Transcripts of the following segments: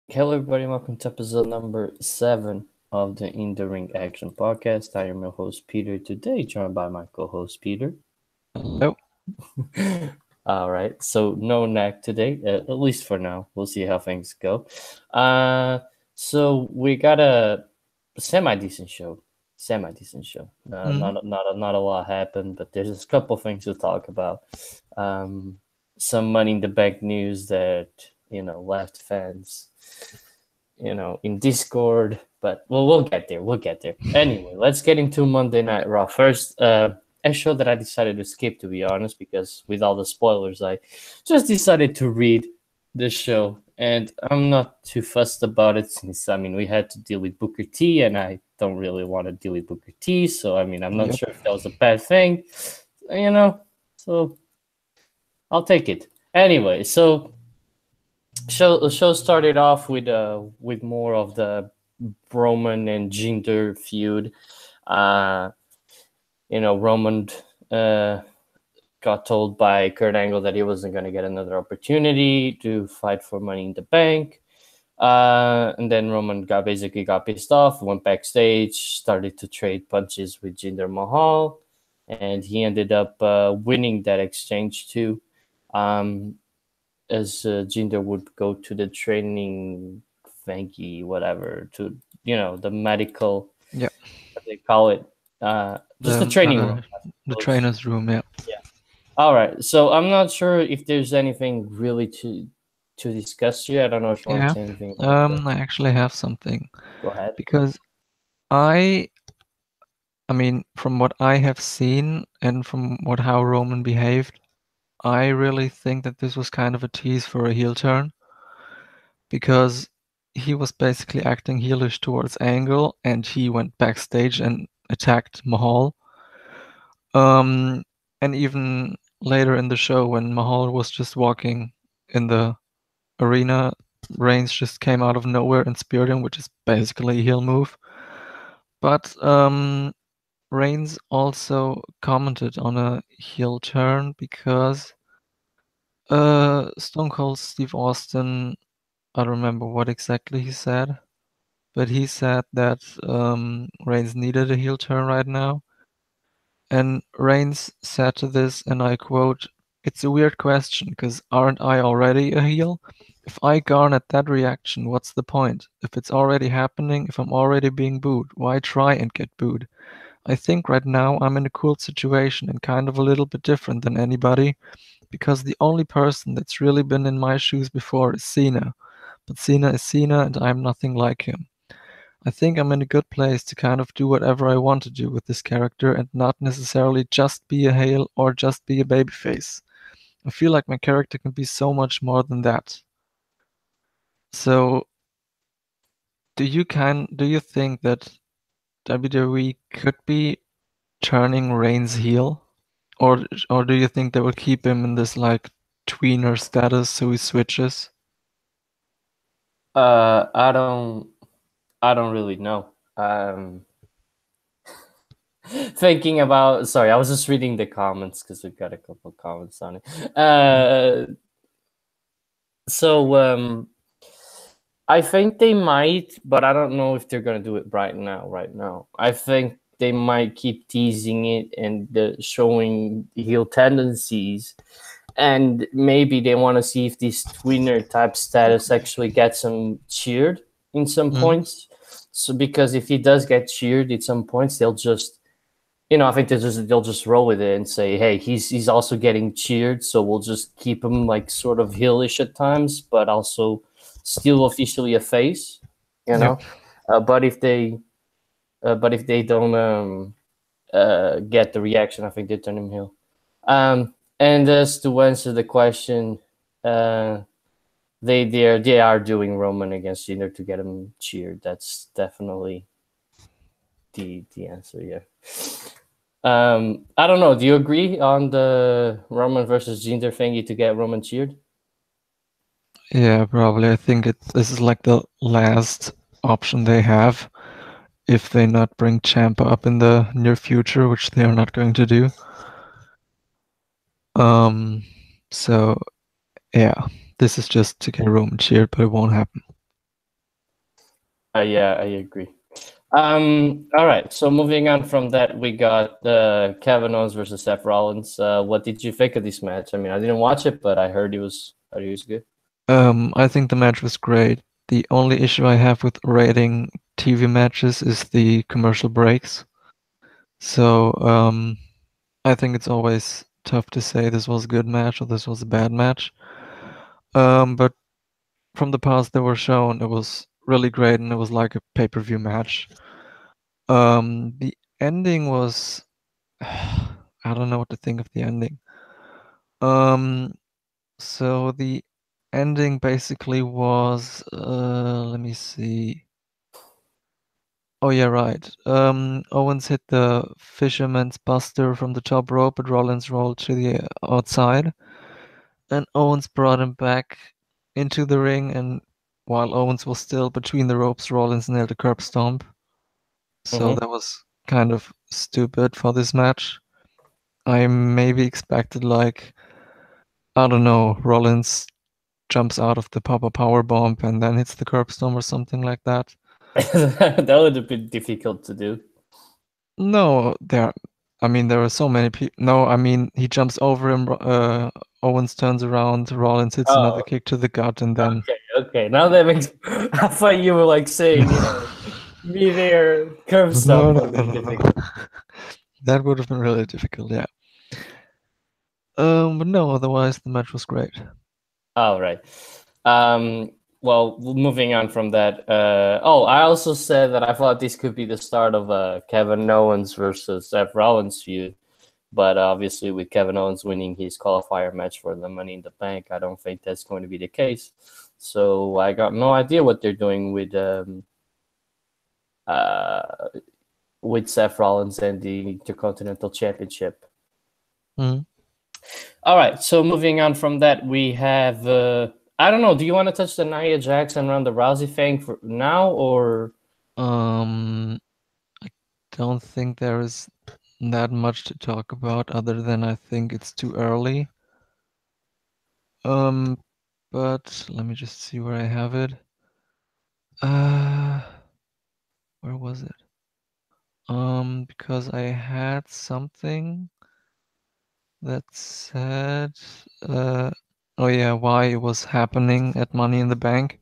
Hello, everybody. Welcome to episode number 7 of the In the Ring Action Podcast. I am your host, Peter. Today, joined by my co host, Peter. Hello. All right. So, no Knack today, at least for now. We'll see how things go. So, we got a semi decent show. Not a lot happened, but there's a couple things to talk about. Some Money in the Bank news that, left fans in Discord, but we'll get there. We'll get there. Anyway, let's get into Monday Night Raw first. A show that I decided to skip, to be honest, because with all the spoilers, I just decided to read the show, and I'm not too fussed about it since we had to deal with Booker T, and I don't really want to deal with Booker T. So I'm not sure if that was a bad thing, So I'll take it anyway. So the show started off with more of the Roman and Jinder feud. Roman got told by Kurt Angle that he wasn't going to get another opportunity to fight for Money in the Bank. And then Roman got pissed off, went backstage, started to trade punches with Jinder Mahal, and he ended up winning that exchange too. As Jinder would go to the training thangy, whatever, to the medical, Yeah. what they call it, just the training room. The trainer's room, yeah. Yeah. All right. So I'm not sure if there's anything really to discuss here. I don't know if you want to say anything. I actually have something. Go ahead. Because I mean, from what I have seen and from how Roman behaved, I really think that this was kind of a tease for a heel turn. Because he was basically acting heelish towards Angle, and he went backstage and attacked Mahal. And even later in the show, when Mahal was just walking in the arena, Reigns just came out of nowhere and speared him, which is basically a heel move. But Reigns also commented on a heel turn because Stone Cold Steve Austin, I don't remember what exactly he said, but he said that Reigns needed a heel turn right now. And Reigns said to this, and I quote, "It's a weird question, because aren't I already a heel? If I garnered that reaction, what's the point? If it's already happening, if I'm already being booed, why try and get booed? I think right now I'm in a cool situation and kind of a little bit different than anybody, because the only person that's really been in my shoes before is Cena. But Cena is Cena and I'm nothing like him. I think I'm in a good place to kind of do whatever I want to do with this character and not necessarily just be a heel or just be a babyface. I feel like my character can be so much more than that." So, do you think that WWE could be turning Reigns heel, or do you think they will keep him in this like tweener status so he switches? I don't really know. Thinking about, sorry, I was just reading the comments because we've got a couple of comments on it. So I think they might, but I don't know if they're gonna do it right now. I think they might keep teasing it and showing heel tendencies, and maybe they want to see if this tweener type status actually gets him cheered in some points. So because if he does get cheered at some points, they'll just, I think they'll just roll with it and say, hey, he's also getting cheered, so we'll just keep him like sort of heelish at times, but also still officially a face, Yep. But if they don't get the reaction, I think they turn him heel. And as to answer the question, they are doing Roman against Jinder to get him cheered. That's definitely the answer. Yeah. I don't know. Do you agree on the Roman versus Jinder thingy to get Roman cheered? Yeah, probably. I think this is like the last option they have if they not bring Ciampa up in the near future, which they are not going to do. So yeah, this is just to get Roman cheered, but it won't happen. Yeah, I agree. All right. So moving on from that, we got Cavanaugh versus Seth Rollins. What did you think of this match? I mean, I didn't watch it, but I heard he was good. I think the match was great. The only issue I have with rating TV matches is the commercial breaks. So I think it's always tough to say this was a good match or this was a bad match. But from the past that were shown, it was really great and it was like a pay-per-view match. The ending was I don't know what to think of the ending. So the ending basically was let me see. Oh yeah, right. Owens hit the Fisherman's Buster from the top rope, but Rollins rolled to the outside. And Owens brought him back into the ring, and while Owens was still between the ropes, Rollins nailed a curb stomp. So that was kind of stupid for this match. I maybe expected like, I don't know, Rollins jumps out of the Papa Power Bomb and then hits the curb stomp or something like that. That would have been difficult to do. No, there are so many people. No, I mean, he jumps over him. Owens turns around. Rollins hits another kick to the gut, and then. Okay. Now that makes. I thought you were like saying, me there, curve stop would have been difficult. That would have been really difficult, yeah. But no, otherwise the match was great. All right. Well, moving on from that. I also said that I thought this could be the start of Kevin Owens versus Seth Rollins feud. But obviously, with Kevin Owens winning his qualifier match for the Money in the Bank, I don't think that's going to be the case. So I got no idea what they're doing with Seth Rollins and the Intercontinental Championship. Mm-hmm. All right. So moving on from that, we have. I don't know. Do you want to touch the Nia Jax and Ronda Rousey thing for now, or? I don't think there is that much to talk about, other than I think it's too early. But let me just see where I have it. Where was it? Because I had something that said, oh yeah, why it was happening at Money in the Bank.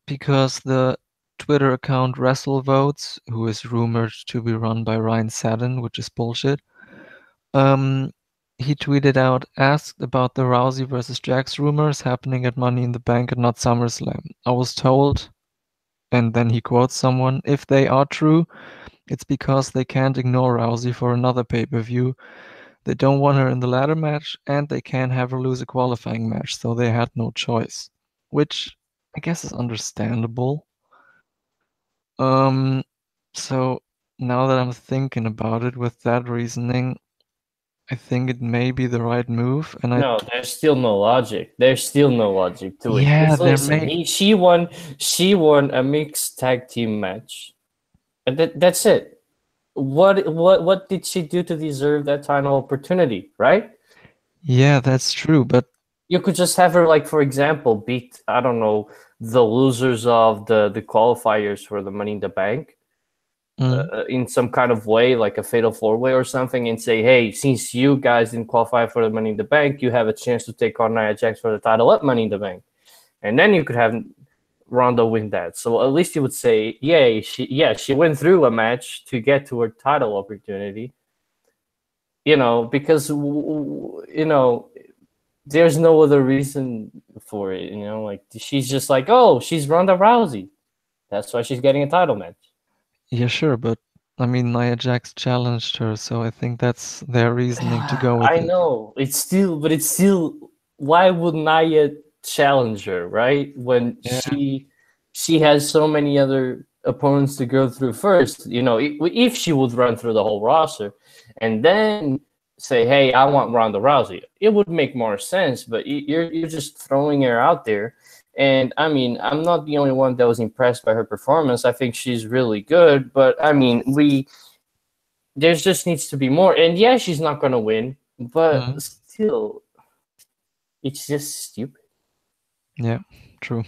Because the Twitter account WrestleVotes, who is rumored to be run by Ryan Satin, which is bullshit, he tweeted out, asked about the Rousey versus Jax rumors happening at Money in the Bank and not SummerSlam. I was told, and then he quotes someone, if they are true, it's because they can't ignore Rousey for another pay-per-view. They don't want her in the ladder match, and they can't have her lose a qualifying match, so they had no choice. Which I guess is understandable. So now that I'm thinking about it with that reasoning, I think it may be the right move. And No, there's still no logic. There's still no logic to it. Yeah, Listen, she won a mixed tag team match, and that's it. What did she do to deserve that title opportunity? Right? Yeah, that's true. But you could just have her, like, for example, beat, I don't know, the losers of the qualifiers for the Money in the Bank. In some kind of way, like a fatal four-way or something, and say, hey, since you guys didn't qualify for the Money in the Bank, you have a chance to take on Nia Jax for the title at Money in the Bank. And then you could have Ronda win that. So at least you would say, yay, she went through a match to get to her title opportunity. Because, there's no other reason for it, like, she's just like, oh, she's Ronda Rousey. That's why she's getting a title match. Yeah, sure, but I mean, Nia Jax challenged her, so I think that's their reasoning to go with it. I know. It's still, why would Nia challenge her, right? When she has so many other opponents to go through first. If she would run through the whole roster and then say, hey, I want Ronda Rousey, it would make more sense, but you're just throwing her out there. And I mean, I'm not the only one that was impressed by her performance. I think she's really good, but I mean, there just needs to be more. And yeah, she's not going to win, but still, it's just stupid. Yeah, true.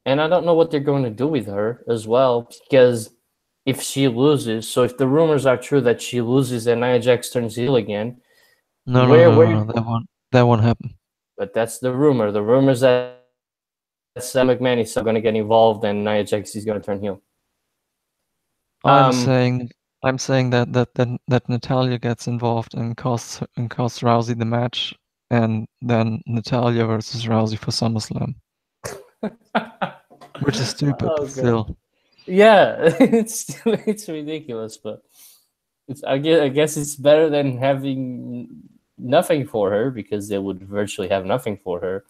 and I don't know what they're going to do with her as well, because if she loses, so if the rumors are true that she loses and Nia Jax turns heel again, No, no, where no, where? no, that won't happen. But that's the rumor. The rumors that Sam McMahon is going to get involved and Nia Jax is going to turn heel. I'm saying that Natalia gets involved and costs Rousey the match, and then Natalia versus Rousey for SummerSlam, which is stupid, Oh, but still. Yeah, it's ridiculous, but I guess it's better than having nothing for her, because they would virtually have nothing for her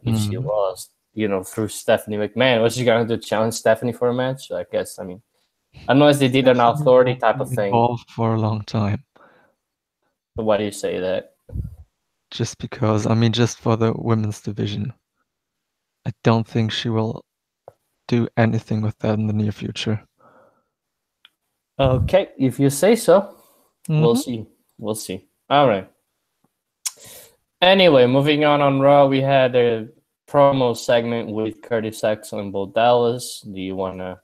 if she lost. Through Stephanie McMahon. What's she gonna do? Challenge Stephanie for a match? I guess. I mean, unless they did an authority type of thing. Involved for a long time. But why do you say that? Just because, just for the women's division. I don't think she will do anything with that in the near future. Okay, if you say so. We'll see. We'll see. All right. Anyway, moving on Raw, we had a promo segment with Curtis Axel and Bo Dallas. Do you want to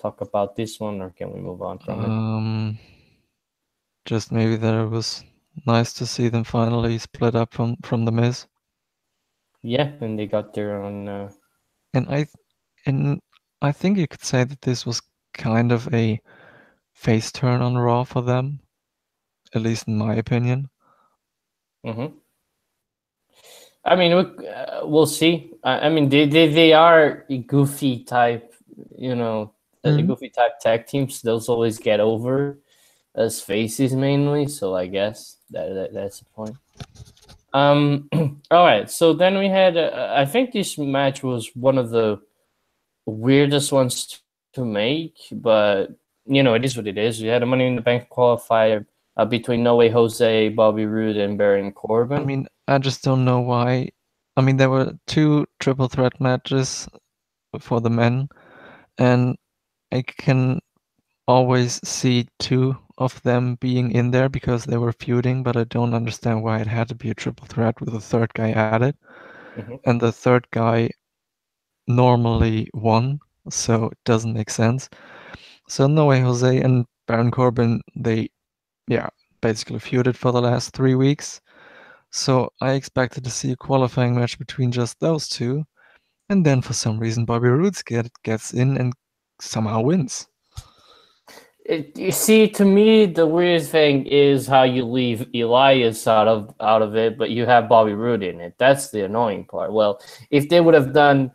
talk about this one, or can we move on from it? Just maybe that it was nice to see them finally split up from The Miz. Yeah, and they got their own. And I think you could say that this was kind of a face turn on Raw for them, at least in my opinion. Mm-hmm. I mean, we'll see. I mean, they are a goofy type, goofy type tag teams. Those always get over as faces mainly. So I guess that's the point. All right. So then we had. I think this match was one of the weirdest ones to make, but it is what it is. We had a Money in the Bank qualifier between No Way Jose, Bobby Roode, and Baron Corbin. I mean, I just don't know why. I mean, there were 2 triple threat matches for the men, and I can always see 2 of them being in there because they were feuding, but I don't understand why it had to be a triple threat with a third guy added. And the third guy normally won, so it doesn't make sense. So No Way Jose and Baron Corbin, they basically feuded for the last 3 weeks. So I expected to see a qualifying match between just those 2, and then for some reason Bobby Roode gets in and somehow wins. You see, to me, the weirdest thing is how you leave Elias out of it, but you have Bobby Roode in it. That's the annoying part. Well, if they would have done,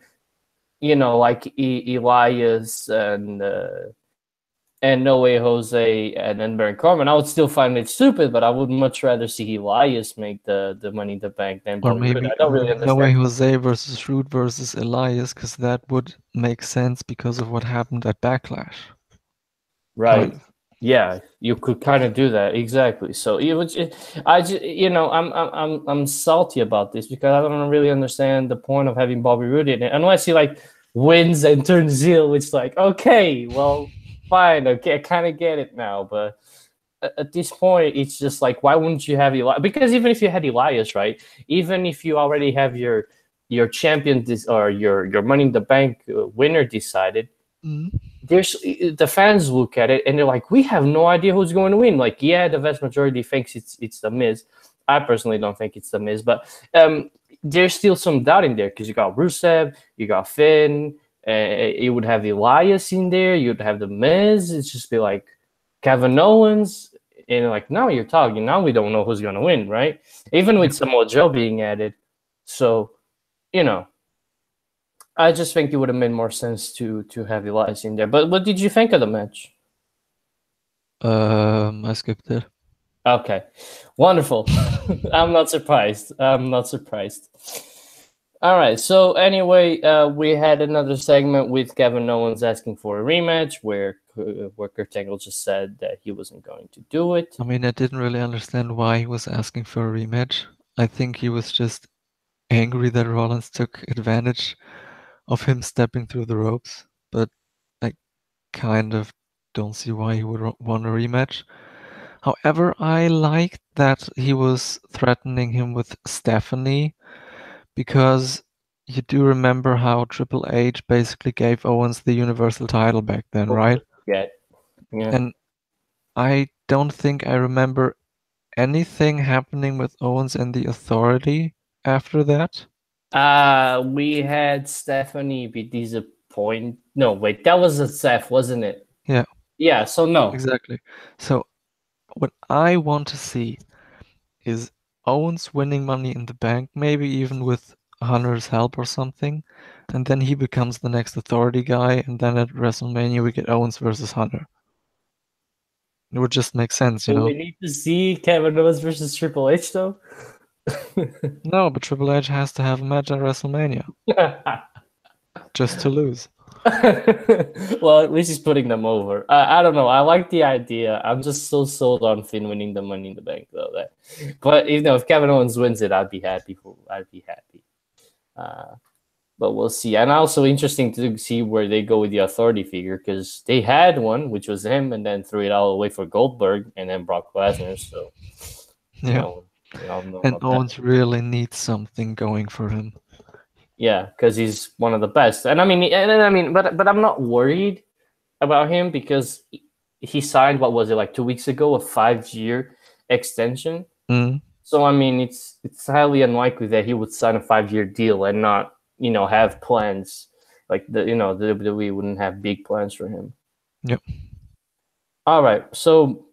like Elias and No Way Jose and then Baron Corbin, I would still find it stupid, but I would much rather see Elias make the Money in the Bank than Bobby Roode. I don't really understand. No Way Jose versus Roode versus Elias, because that would make sense because of what happened at Backlash. Right. Yeah, you could kind of do that, exactly. So I'm salty about this because I don't really understand the point of having Bobby Roode in it, unless he wins and turns heel. It's okay, well, fine, okay, I kind of get it now, but at this point, it's just why wouldn't you have Elias? Because even if you had Elias, right? Even if you already have your champion or your Money in the Bank winner decided. There's the fans look at it and they're like, we have no idea who's going to win. The vast majority thinks it's the Miz. I personally don't think it's the Miz, but there's still some doubt in there because you got Rusev, you got Finn, you would have Elias in there, you'd have the Miz. It's just be Kevin Owens, and now you're talking. Now we don't know who's going to win, right? Even with Samoa Joe being added, so I just think it would have made more sense to have Elias in there. But what did you think of the match? I skipped it. Okay, wonderful. I'm not surprised. All right. So anyway, we had another segment with Kevin Owens asking for a rematch, where Kurt Angle just said that he wasn't going to do it. I mean, I didn't really understand why he was asking for a rematch. I think he was just angry that Rollins took advantage of him stepping through the ropes, but I kind of don't see why he would want a rematch. However, I liked that he was threatening him with Stephanie, because you do remember how Triple H basically gave Owens the Universal title back then, right? Yeah. Yeah. And I don't think I remember anything happening with Owens and the Authority after that. We had Stephanie be disappointed. No, wait, that was a Seth, wasn't it? Yeah, Yeah, so no. exactly. So what I want to see is Owens winning Money in the Bank, maybe even with Hunter's help or something, and then he becomes the next Authority guy, and then at WrestleMania we get Owens versus Hunter. It would just make sense, you Do know? we need to see Cavanaugh versus Triple H though? No, but Triple H has to have a match at WrestleMania just to lose. Well, at least he's putting them over. I don't know. I like the idea. I'm just so sold on Finn winning the Money in the Bank, though. But if Kevin Owens wins it, I'd be happy. I'd be happy. But we'll see. And also interesting to see where they go with the Authority figure, because they had one, which was him, and then threw it all away for Goldberg and then Brock Lesnar. So Yeah. we all know And about Owens that. really needs something going for him. Yeah, because he's one of the best. And I mean, but I'm not worried about him because he signed, what was it, like 2 weeks ago, a 5-year extension. Mm. So I mean, it's highly unlikely that he would sign a 5-year deal and not have plans like the WWE wouldn't have big plans for him. Yep. All right, so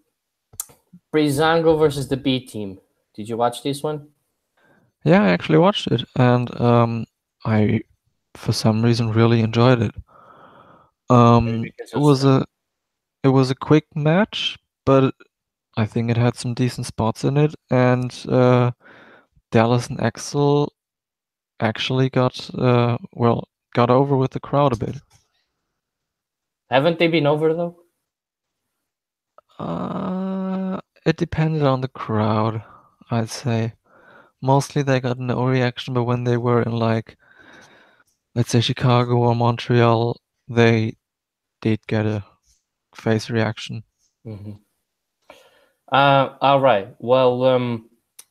Breezango versus the B Team. Did you watch this one? Yeah, I actually watched it, and I, for some reason, really enjoyed it. It was a quick match, but I think it had some decent spots in it, and Dallas and Axel actually got over with the crowd a bit. Haven't they been over though? It depended on the crowd, I'd say. Mostly they got no reaction, but when they were in, like, let's say Chicago or Montreal, they did get a face reaction. Mm-hmm. All right. Well,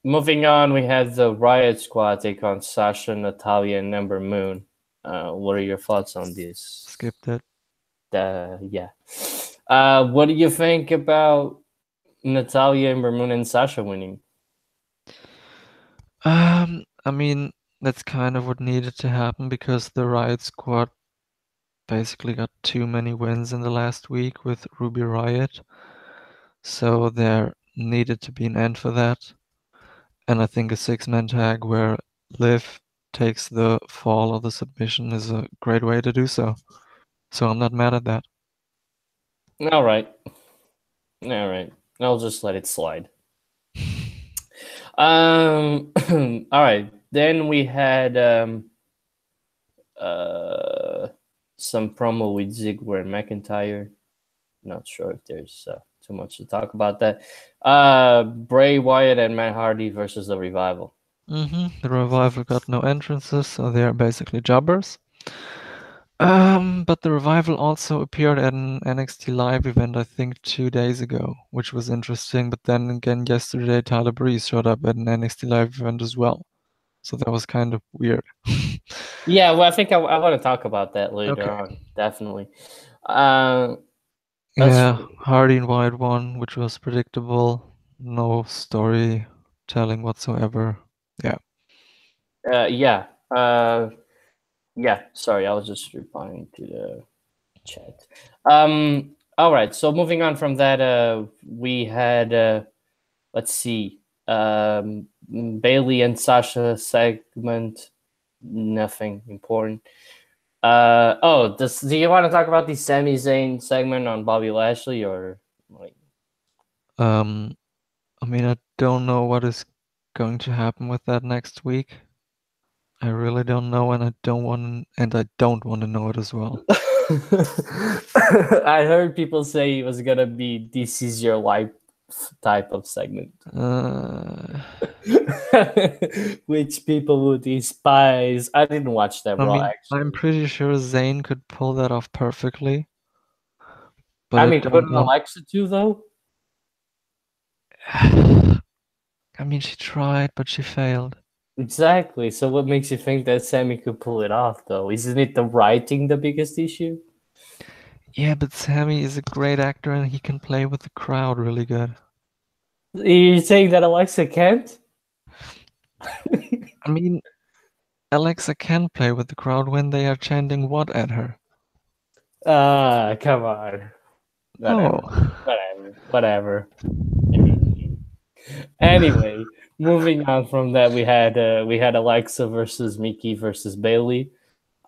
moving on, we had the Riot Squad take on Sasha, Natalya, and Ember Moon. What are your thoughts on this? Skipped it. Yeah. What do you think about Natalya, Ember Moon, and Sasha winning? I mean, that's kind of what needed to happen because the Riot Squad basically got too many wins in the last week with Ruby Riot. So there needed to be an end for that. And I think a 6-man tag where Liv takes the fall or the submission is a great way to do so. So I'm not mad at that. All right. I'll just let it slide. All right. Then we had some promo with Ziggler and McIntyre. Not sure if there's too much to talk about that. Bray Wyatt and Matt Hardy versus the Revival. The Revival got no entrances, so they are basically jobbers. But the Revival also appeared at an NXT Live event, I think 2 days ago, which was interesting. But then again, yesterday Tyler Breeze showed up at an NXT Live event as well. So that was kind of weird. Yeah, well, I think I want to talk about that later on, definitely. Yeah, Hardy and Wyatt won, which was predictable. No storytelling whatsoever. Yeah. Yeah. Yeah. Sorry, I was just replying to the chat. All right. So moving on from that, we had let's see, Bailey and Sasha segment. Nothing important. Do you want to talk about the Sami Zayn segment on Bobby Lashley or like? I mean, I don't know what is going to happen with that next week. I really don't know, and I don't want to know it as well. I heard people say it was gonna be "This Is Your Life" type of segment, which people would despise. I didn't watch that Raw. Actually, I'm pretty sure Zayn could pull that off perfectly. But I mean, couldn't Alexa too, though? I mean, she tried, but she failed. Exactly. So what makes you think that Sami could pull it off, though? Isn't it the writing the biggest issue? Yeah, but Sami is a great actor and he can play with the crowd really good. You're saying that Alexa can't? I mean, Alexa can play with the crowd when they are chanting what at her. Come on. Oh. Whatever. Anyway, moving on from that, we had Alexa versus Mickey versus Bailey.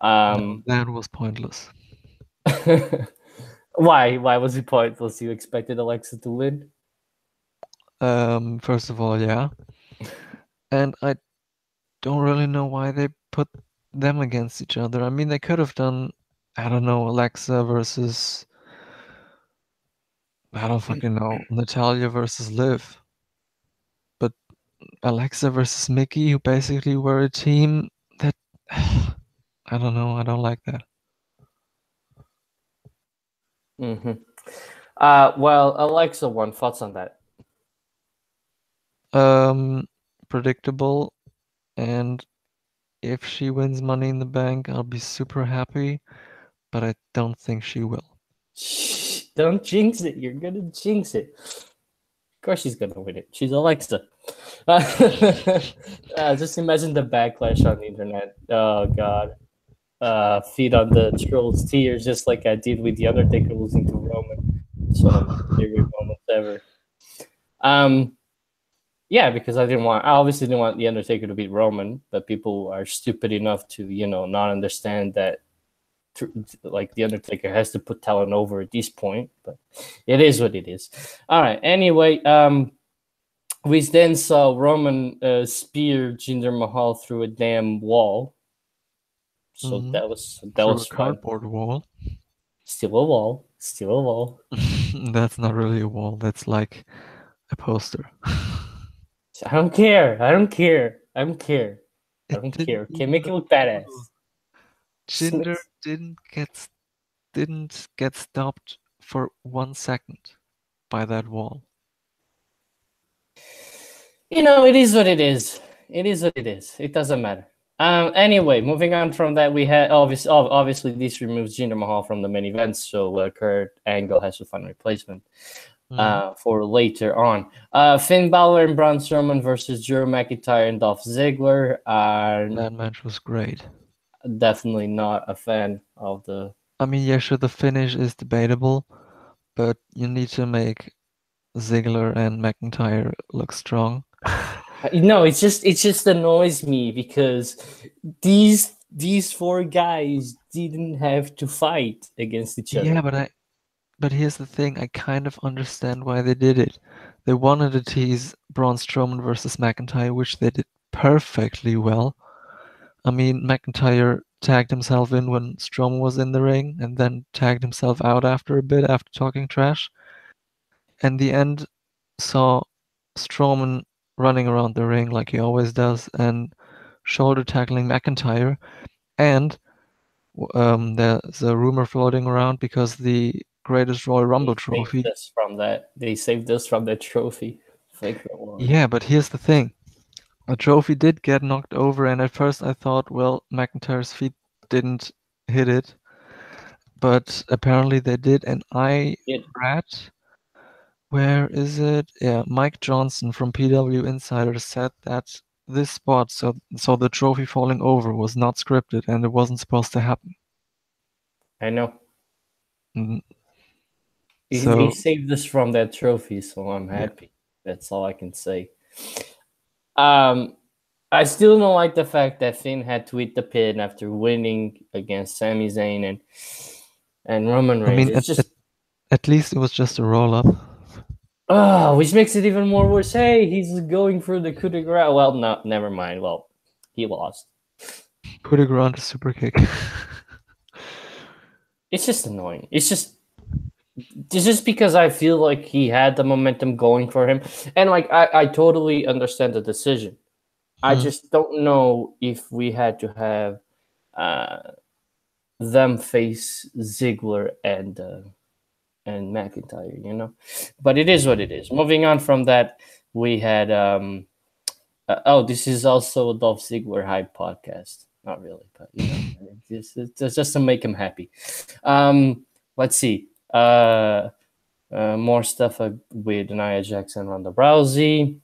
No, that was pointless. Why was it pointless? You expected Alexa to win? First of all, yeah. And I don't really know why they put them against each other. I mean, they could have done, I don't know, Alexa versus, I don't fucking know, Natalia versus Liv. But Alexa versus Mickey, who basically were a team that, I don't know, I don't like that. Mm-hmm. Well, Alexa won. Thoughts on that? Predictable, and if she wins Money in the Bank, I'll be super happy, but I don't think she will. Shh, don't jinx it. You're gonna jinx it. Of course she's gonna win it. She's Alexa. Just imagine the backlash on the internet. Oh god. Feed on the trolls' tears, just like I did with the Undertaker losing to Roman. It's one of my favorite moments ever. Yeah, because I obviously didn't want the Undertaker to beat Roman, but people are stupid enough to not understand that like the Undertaker has to put talent over at this point. But it is what it is. All right. Anyway, we then saw Roman spear Jinder Mahal through a damn wall. So that was Through a fun. cardboard wall. Still a wall. Still a wall. That's not really a wall. That's like a poster. I don't care. I don't care. I don't care. I don't care. Okay, make it look badass. Jinder didn't get stopped for 1 second by that wall. It is what it is. It is what it is. It doesn't matter. Anyway, moving on from that, we had obviously this removes Jinder Mahal from the main events, so Kurt Angle has to find a replacement for later on. Finn Balor and Braun Strowman versus Drew McIntyre and Dolph Ziggler. That match was great. Definitely not a fan of the. I mean, yeah, sure, the finish is debatable, but you need to make Ziggler and McIntyre look strong. No, it just annoys me because these four guys didn't have to fight against each other. Yeah, but here's the thing, I kind of understand why they did it. They wanted to tease Braun Strowman versus McIntyre, which they did perfectly well. I mean, McIntyre tagged himself in when Strowman was in the ring and then tagged himself out after a bit after talking trash. And the end saw Strowman running around the ring like he always does and shoulder tackling McIntyre. And there's a rumor floating around because the greatest Royal Rumble trophy. They saved us from that trophy. Yeah, but here's the thing. The trophy did get knocked over, and at first I thought, well, McIntyre's feet didn't hit it. But apparently they did, and I read, where is it? Yeah, Mike Johnson from PW Insider said that this spot, so the trophy falling over was not scripted and it wasn't supposed to happen. I know. Mm. He saved us from that trophy, so I'm happy. Yeah. That's all I can say. I still don't like the fact that Finn had to eat the pin after winning against Sami Zayn and Roman Reigns. I mean, at least it was just a roll-up. Oh, which makes it even more worse. Hey, he's going for the coup de grace. Well, no, never mind. Well, he lost. Coup de grace to super kick. It's just annoying. It's just because I feel like he had the momentum going for him. And like I totally understand the decision. I just don't know if we had to have them face Ziggler and McIntyre, But it is what it is. Moving on from that, we had This is also a Dolph Ziggler hype podcast. Not really, but it's just to make him happy. Let's see. More stuff with Nia Jackson, Ronda Rousey.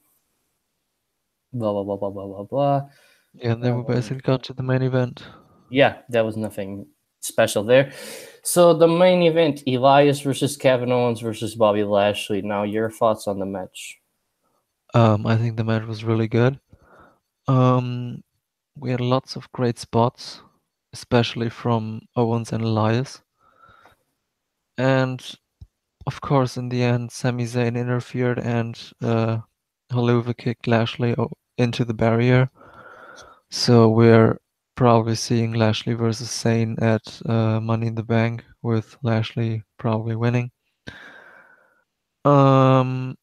Blah blah blah blah blah blah blah. Yeah, then we basically got to the main event. Yeah, there was nothing special there. So the main event: Elias versus Kevin Owens versus Bobby Lashley. Now, your thoughts on the match? I think the match was really good. We had lots of great spots, especially from Owens and Elias. And of course, in the end, Sami Zayn interfered and Helluva kicked Lashley into the barrier. So we're probably seeing Lashley versus Zayn at Money in the Bank, with Lashley probably winning. But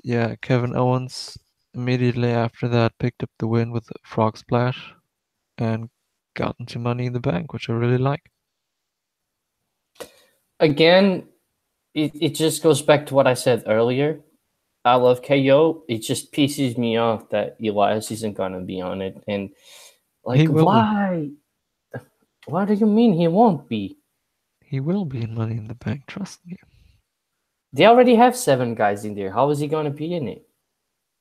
yeah, Kevin Owens immediately after that picked up the win with a frog splash and got into Money in the Bank, which I really like. Again, it just goes back to what I said earlier. I love KO. It just pisses me off that Elias isn't gonna be on it, and like, He will why? What do you mean he won't be? He will be in Money in the Bank, trust me. They already have 7 guys in there. How is he gonna be in it?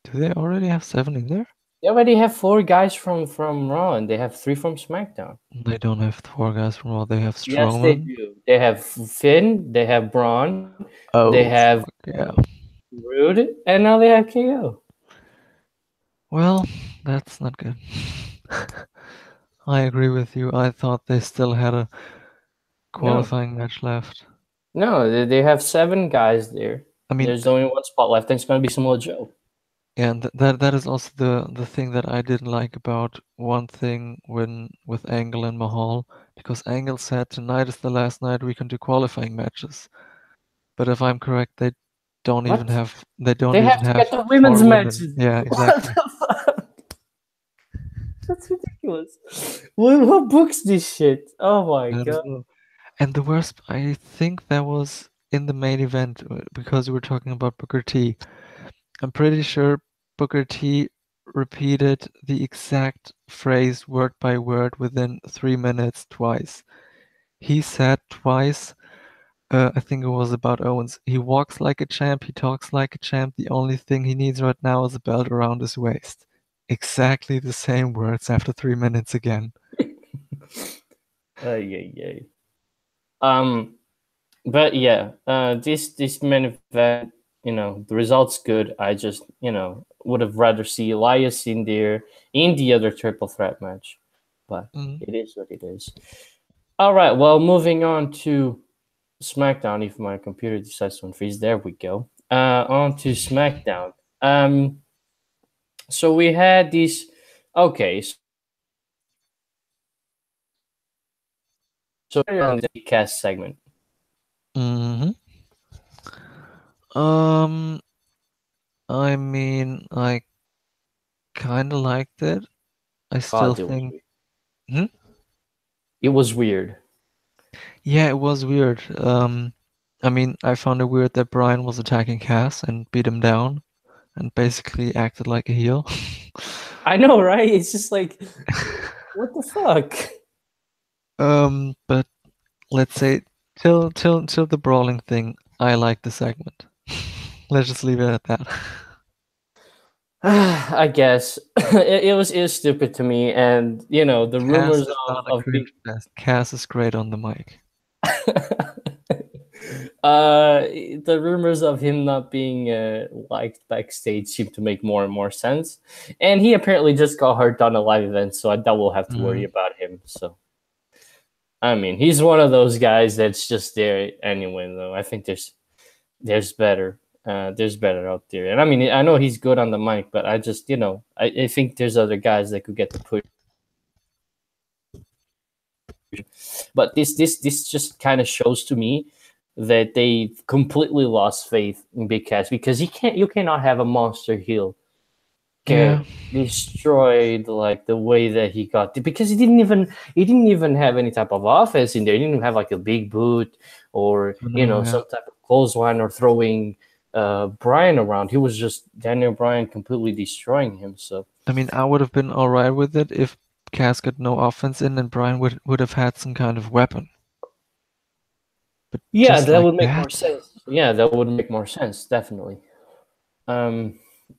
Do they already have 7 in there? They already have 4 guys from Raw, and they have 3 from SmackDown. They don't have 4 guys from Raw. They have Strowman. Yes, they do. They have Finn. They have Braun. Oh, they have yeah. Rude, and now they have KO. Well, that's not good. I agree with you. I thought they still had a qualifying match left. No, they have 7 guys there. I mean, there's only 1 spot left, and it's going to be Samoa Joe. And that is also the thing that I didn't like about one thing with Angle and Mahal, because Angle said tonight is the last night we can do qualifying matches. But if I'm correct, they don't even have get the women's matches. Yeah, exactly. What the fuck? That's ridiculous. Who books this shit? Oh my god. And the worst, I think that was in the main event, because we were talking about Booker T. I'm pretty sure Booker T repeated the exact phrase word by word within 3 minutes twice. He said twice, I think it was about Owens, he walks like a champ, he talks like a champ, the only thing he needs right now is a belt around his waist. Exactly the same words after 3 minutes again. But yeah, this main event, the result's good. I just, would have rather see Elias in there in the other triple threat match. But it is what it is. All right, well, moving on to SmackDown. If my computer decides to unfreeze, there we go. On to SmackDown. So we had these. Okay. So on the cast segment. I mean, I kind of liked it. I still think. It was weird. Yeah, it was weird. I mean, I found it weird that Bryan was attacking Cass and beat him down, and basically acted like a heel. I know, right? It's just like, what the fuck? But let's say till the brawling thing, I like the segment. Let's just leave it at that. I guess it was stupid to me, and the rumors of Cass is great on the mic. The rumors of him not being liked backstage seem to make more and more sense, and he apparently just got hurt on a live event, so I doubt we'll have to worry about him. So, I mean, he's one of those guys that's just there anyway. Though I think there's better. There's better out there. And I mean, I know he's good on the mic, but I just, I think there's other guys that could get the push. But this just kind of shows to me that they completely lost faith in Big Cass, because you cannot have a monster heel get destroyed like the way that he got, because he didn't even have any type of offense in there. He didn't even have like a big boot or some type of clothesline or throwing Bryan around. He was just Daniel Bryan completely destroying him. So I mean, I would have been all right with it if Cass got no offense in and Bryan would have had some kind of weapon. But yeah, just that like would make more that, sense. Yeah, that would make more sense, definitely. But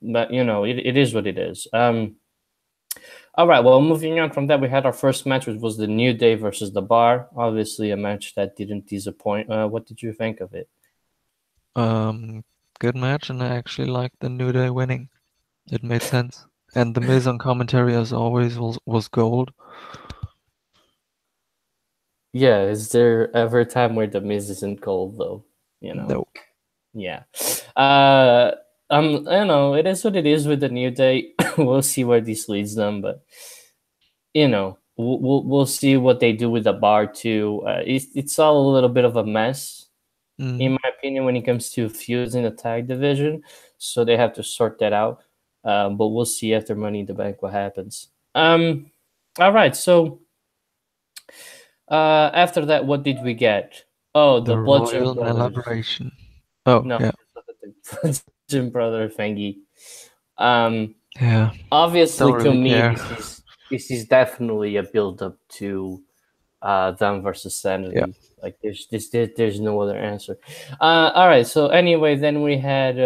it is what it is. All right. Well, moving on from that, we had our first match, which was the New Day versus the Bar. Obviously, a match that didn't disappoint. What did you think of it? good match, and I actually liked the New Day winning. It made sense. And the Miz on commentary, as always, was gold. Yeah, is there ever a time where the Miz isn't cold though? No. Yeah. It is what it is with the New Day. We'll see where this leads them, but we'll see what they do with the Bar too. It's all a little bit of a mess, in my opinion, when it comes to feuds in the tag division. So they have to sort that out. But we'll see after Money in the Bank what happens. All right, so after that, what did we get? Oh, the Bludgeon Royal Brothers. Celebration. Oh, No, yeah. the Bludgeon Brother thingy. Yeah. Obviously, Don't to really me, care. this is definitely a build up to them versus Sanity. Yeah. Like there's no other answer. All right. So anyway, then we had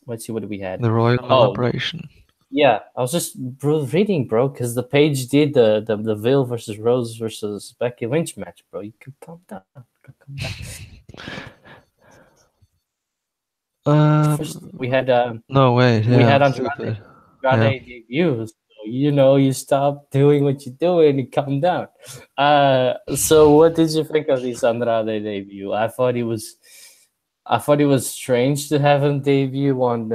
let's see what we had. The Royal Oh, Celebration. yeah. I was just reading, bro, because the page did the Veil versus Rose versus Becky Lynch match, bro. You can calm down. Calm down. First, we had No, wait. we Yeah, had stupid. Andrade debuts. So, you stop doing what you're doing and calm down. So what did you think of this Andrade debut? I thought it was strange to have him debut on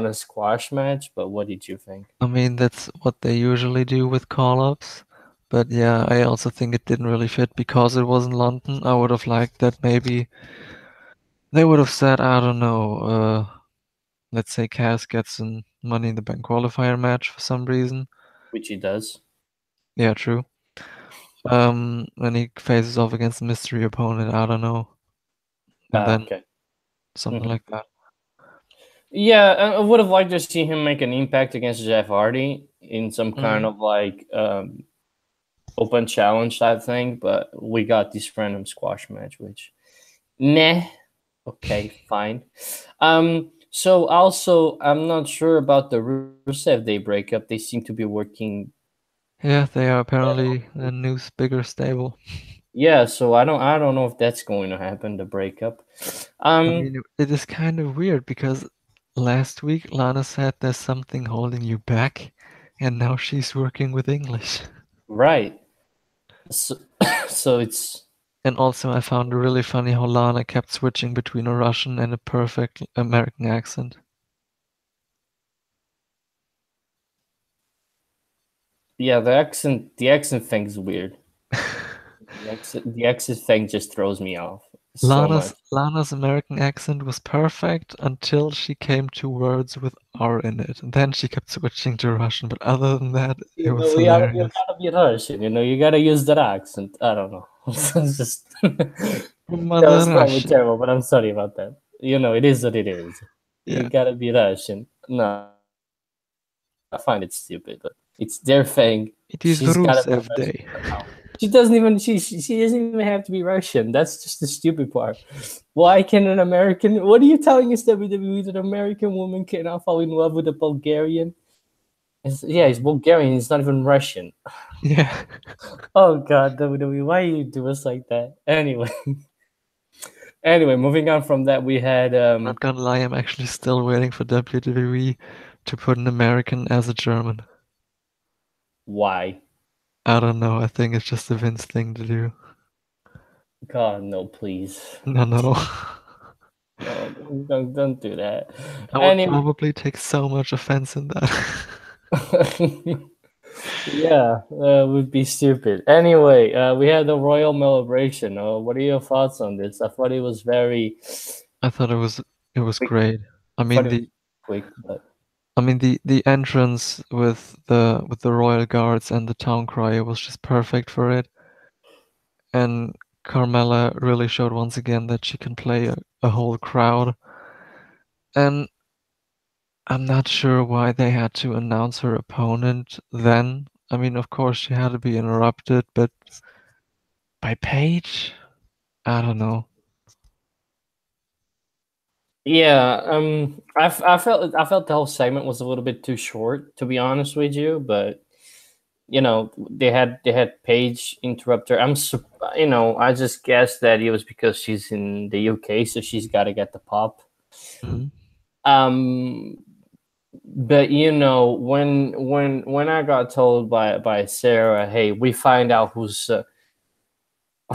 a squash match, but what did you think? I mean, that's what they usually do with call-ups. But yeah, I also think it didn't really fit because it was in London. I would have liked that maybe they would have said, I don't know, let's say Cass gets a Money in the Bank qualifier match for some reason. Which he does. Yeah, true. When he faces off against a mystery opponent, I don't know. And then Okay. something Mhm. like that. Yeah, I would have liked to see him make an impact against Jeff Hardy in some kind of like open challenge type thing, but we got this random squash match, which nah. Okay, fine. So also I'm not sure about the Rusev Day breakup. They seem to be working. Yeah, they are apparently a new, bigger stable. Yeah, so I don't know if that's going to happen, the breakup. I mean, it is kind of weird because last week Lana said there's something holding you back, and now she's working with English. Right. So, so it's And also, I found it really funny how Lana kept switching between a Russian and a perfect American accent. yeah, the accent thing's weird. The accent thing just throws me off so much. Lana's American accent was perfect until she came to words with R in it. And then she kept switching to Russian, but other than that, it was You hilarious. gotta be Russian. You gotta use that accent. I don't know. It's just that Mother was probably Russian. terrible, but I'm sorry about that. It is what it is. You Yeah. gotta be Russian. No, I find it stupid, but it's their thing. It is She's gotta be Rusev Russian Day. somehow. She doesn't even she doesn't even have to be Russian. That's just the stupid part. Why can an American? What are you telling us, WWE, that an American woman cannot fall in love with a Bulgarian? He's Bulgarian. He's not even Russian. Yeah. Oh God, WWE, why you do us like that? Anyway, moving on from that, we had Not gonna lie, I'm actually still waiting for WWE to put an American as a German. why? I don't know, I think it's just a Vince thing to do. God, no, please, No, no. no, don't do that. I would Anyway, probably take so much offense in that. yeah, would be stupid. Anyway, we had the Royal Celebration. What are your thoughts on this? I thought it was very I thought it was quick. great. I I thought mean it was the quick, but the entrance with the royal guards and the town crier was just perfect for it. And Carmella really showed once again that she can play a whole crowd. And I'm not sure why they had to announce her opponent then. I mean, of course, she had to be interrupted, but by Paige? I don't know. Yeah, I felt the whole segment was a little bit too short, to be honest with you. But they had Paige interrupt her. I just guessed that it was because she's in the UK, so she's got to get the pop. Mhm. But when I got told by Sarah, hey, we find out who's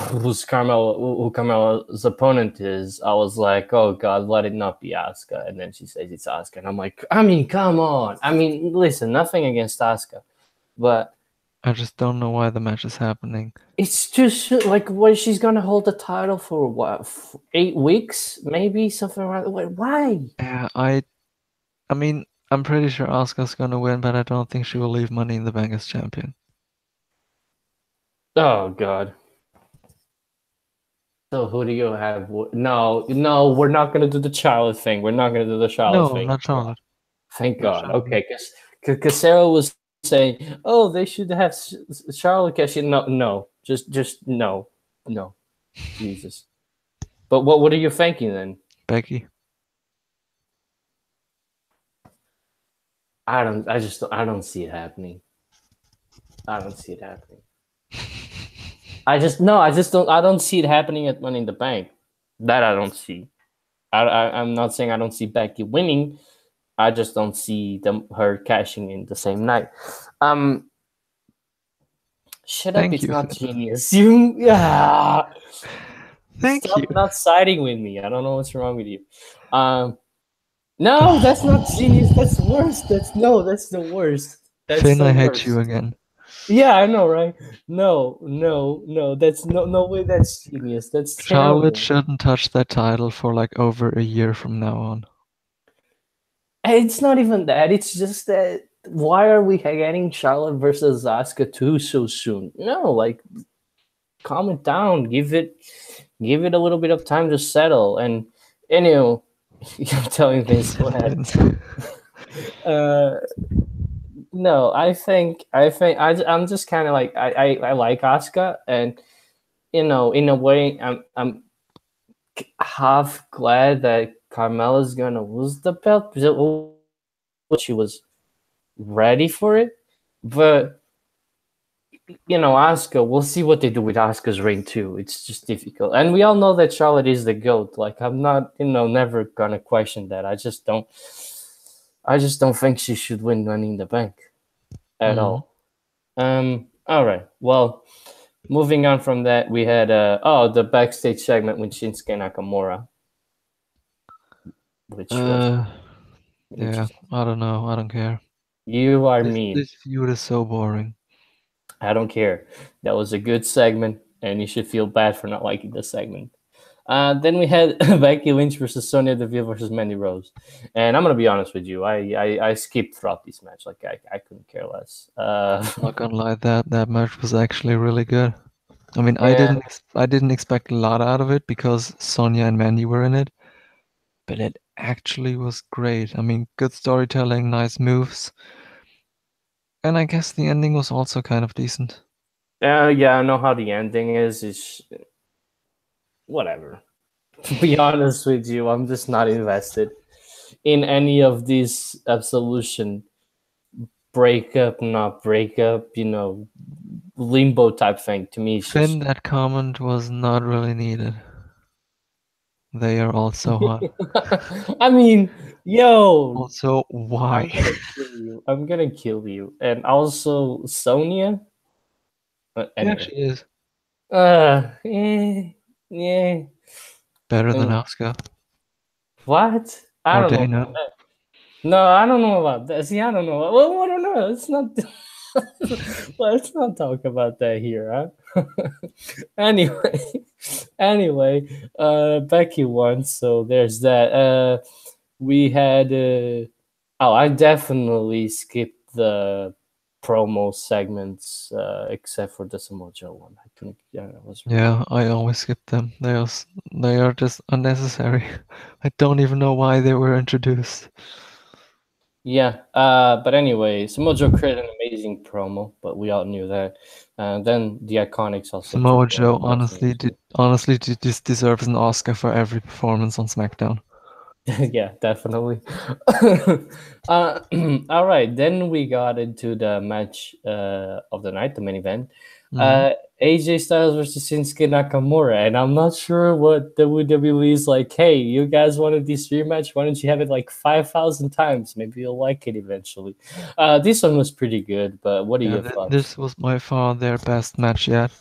who Carmella's opponent is, I was like, oh God, let it not be Asuka. And then she says it's Asuka, and I'm like, I mean, come on. I mean, listen, nothing against Asuka, but I just don't know why the match is happening. it's just like, what, she's gonna hold the title for what, 8 weeks, maybe something like that. Why? Yeah, I mean, I'm pretty sure Asuka's gonna win, but I don't think she will leave Money in the Bank as champion. Oh God. So who do you have? No, we're not gonna do the Charlotte thing. We're not gonna do the Charlotte No, thing. not Charlotte. Thank Not God. Charlotte. Okay, because Sarah was saying, oh, they should have Charlotte cash in. No, just no, Jesus. But what are you thinking then? Becky. I don't see it happening. I don't see it happening. I don't see it happening at Money in the Bank. That I don't see. I'm not saying I don't see Becky winning. I just don't see her cashing in the same night. Shut up! Thank It's you. not genius. Yeah. Thank Stop you. not siding with me. I don't know what's wrong with you. No, that's not genius. That's worse. That's the worst. That's Finn, the I hate worst. you again. Yeah, I know, right? No. That's no way. That's genius. That's Charlotte terrible. shouldn't touch that title for like over a year from now on. And it's not even that. It's just that, why are we getting Charlotte versus Asuka 2 so soon? No, like, calm it down. Give it a little bit of time to settle. And anyway, I'm telling things. Go ahead. No, I'm just kind of like, I like Asuka, and in a way, I'm half glad that Carmella's gonna lose the belt because she was ready for it. But Asuka, we'll see what they do with Asuka's reign too. It's just difficult, and we all know that Charlotte is the GOAT. Like, I'm not, never gonna question that. I just don't think she should win Money in the Bank at all. All right. Well, moving on from that, we had the backstage segment with Shinsuke Nakamura, which Yeah, I don't know. I don't care. You are mean. This feud is so boring. I don't care. That was a good segment, and you should feel bad for not liking the segment. Then we had Becky Lynch versus Sonya Deville versus Mandy Rose, and I'm gonna be honest with you. I skipped throughout this match. Like, I couldn't care less. Not gonna lie, that match was actually really good. I mean, Yeah. I didn't expect a lot out of it because Sonya and Mandy were in it, but it actually was great. I mean, good storytelling, nice moves, and I guess the ending was also kind of decent. Yeah, I know how the ending is. It's whatever. To be honest with you, I'm just not invested in any of these absolution breakup, not breakup, limbo type thing. To me, it's Finn, just. that comment was not really needed. They are all so hot. I mean, yo. Also, why? I'm gonna kill you. And also Sonya. Yeah, Anyway. she is. Yeah. Better than Asuka. What? I Or don't know Dana. about that. No, I don't know about that. See, I don't know. Well, I don't know. It's not. Let's not talk about that here, huh? anyway, Becky won, so there's that. We had. I definitely skipped the promo segments, except for the Samoa Joe one. I couldn't. Yeah, it was. Yeah, I always skip them. They are just unnecessary. I don't even know why they were introduced. Yeah, but anyway, Samoa Joe created an amazing promo, but we all knew that. Then the Iconics also Samoa took the Joe honestly deserves an Oscar for every performance on SmackDown. yeah, definitely. All right, then we got into the match of the night, the main event. AJ Styles versus Shinsuke Nakamura, and I'm not sure what WWE is like. Hey, you guys wanted this rematch? Why don't you have it like 5,000 times? Maybe you'll like it eventually. This one was pretty good, but what are your thoughts? This was by far their best match yet.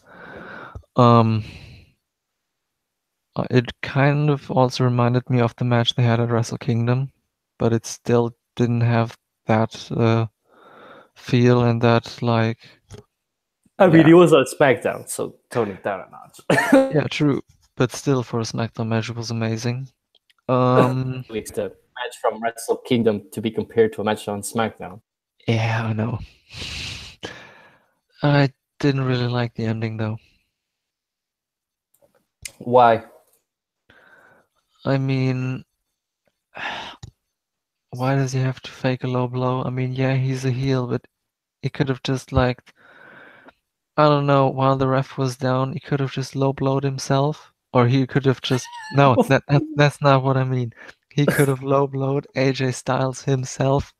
It kind of also reminded me of the match they had at Wrestle Kingdom, but it still didn't have that feel and that like. I mean, it was on SmackDown, so tone it down a notch. Yeah, true, but still for a SmackDown match, it was amazing. It's the match from Wrestle Kingdom to be compared to a match on SmackDown. Yeah, I know. I didn't really like the ending though. Why? I mean, why does he have to fake a low blow? I mean, yeah, he's a heel, but he could have just like, I don't know, while the ref was down, he could have just low blowed himself, or he could have just no, that's not what I mean. He could have low blowed AJ Styles himself,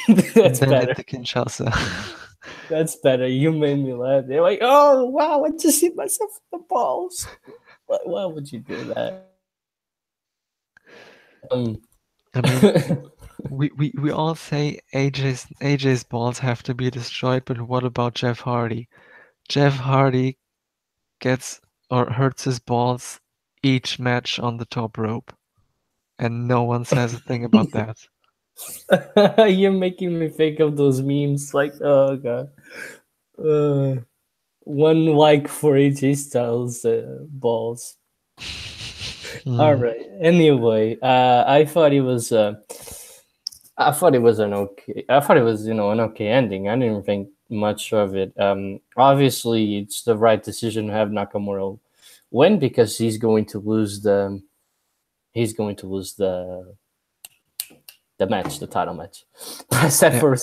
and then better. did the Kinshasa. That's better. You made me laugh. They're like, oh wow, I just hit myself in the balls. Why would you do that? I mean, we all say AJ's balls have to be destroyed, but what about Jeff Hardy? Jeff Hardy gets or hurts his balls each match on the top rope, and no one says a thing about that. You're making me think of those memes. Like, oh god, one like for AJ Styles balls. All right. Anyway, I thought it was. I thought it was an okay. I thought it was an okay ending. I didn't think much of it. Obviously, it's the right decision to have Nakamura win because he's going to lose the. He's going to lose the match, the title match. Except for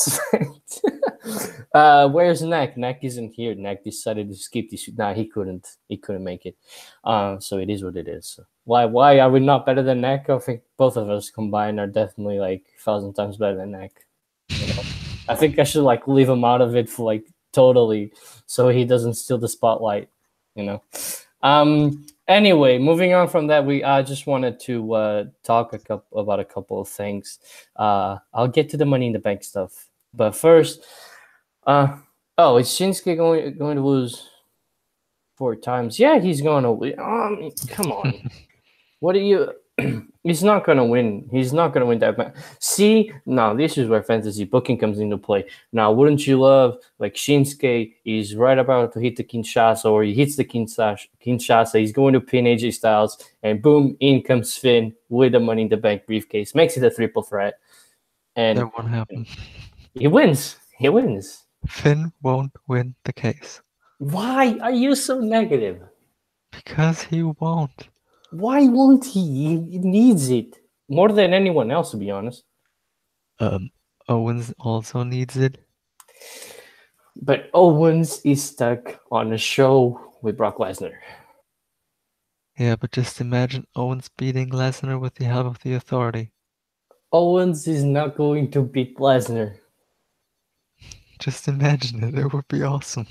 where's Neck? Neck isn't here. Neck decided to skip this. Nah, he couldn't. He couldn't make it. So it is what it is. So why are we not better than Neck? I think both of us combined are definitely like 1,000 times better than Neck. I think I should like leave him out of it for like totally, so he doesn't steal the spotlight. Anyway, moving on from that, I just wanted to talk about a couple of things. I'll get to the Money in the Bank stuff, but first, is Shinsuke going to lose 4 times? Yeah, he's going to win. Come on, what are you? He's not going to win. He's not going to win that match. See, now this is where fantasy booking comes into play. Now, wouldn't you love, like, Shinsuke is right about to hit the Kinshasa, or he hits the Kinshasa, he's going to pin AJ Styles, and boom, in comes Finn with the Money in the Bank briefcase. Makes it a triple threat. And that won't happen. He wins. He wins. Finn won't win the case. Why are you so negative? Because he won't. Why won't he? He needs it more than anyone else, to be honest. Owens also needs it. But Owens is stuck on a show with Brock Lesnar. Yeah, but just imagine Owens beating Lesnar with the help of the Authority. Owens is not going to beat Lesnar. Just imagine it. It would be awesome.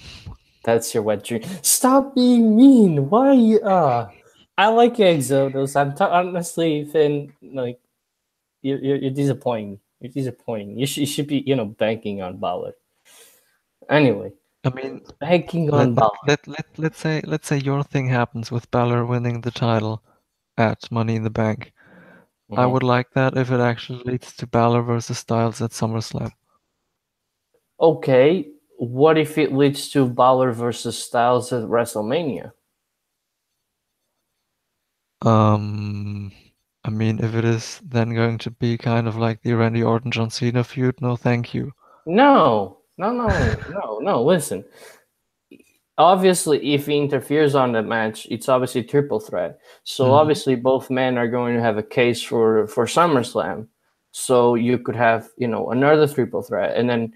That's your wet dream. Stop being mean. Why? I like Exodus. Honestly, Finn, like, you're disappointing. You're disappointing. You should be, banking on Balor. Anyway, I mean, banking on Balor. Let's say your thing happens with Balor winning the title at Money in the Bank. Mm-hmm. I would like that if it actually leads to Balor versus Styles at SummerSlam. Okay, what if it leads to Balor versus Styles at WrestleMania? I mean, if it is then going to be kind of like the Randy Orton John Cena feud, no thank you. No, No. Listen, obviously, if he interferes on the match, it's obviously a triple threat. So obviously, both men are going to have a case for SummerSlam. So you could have, another triple threat, and then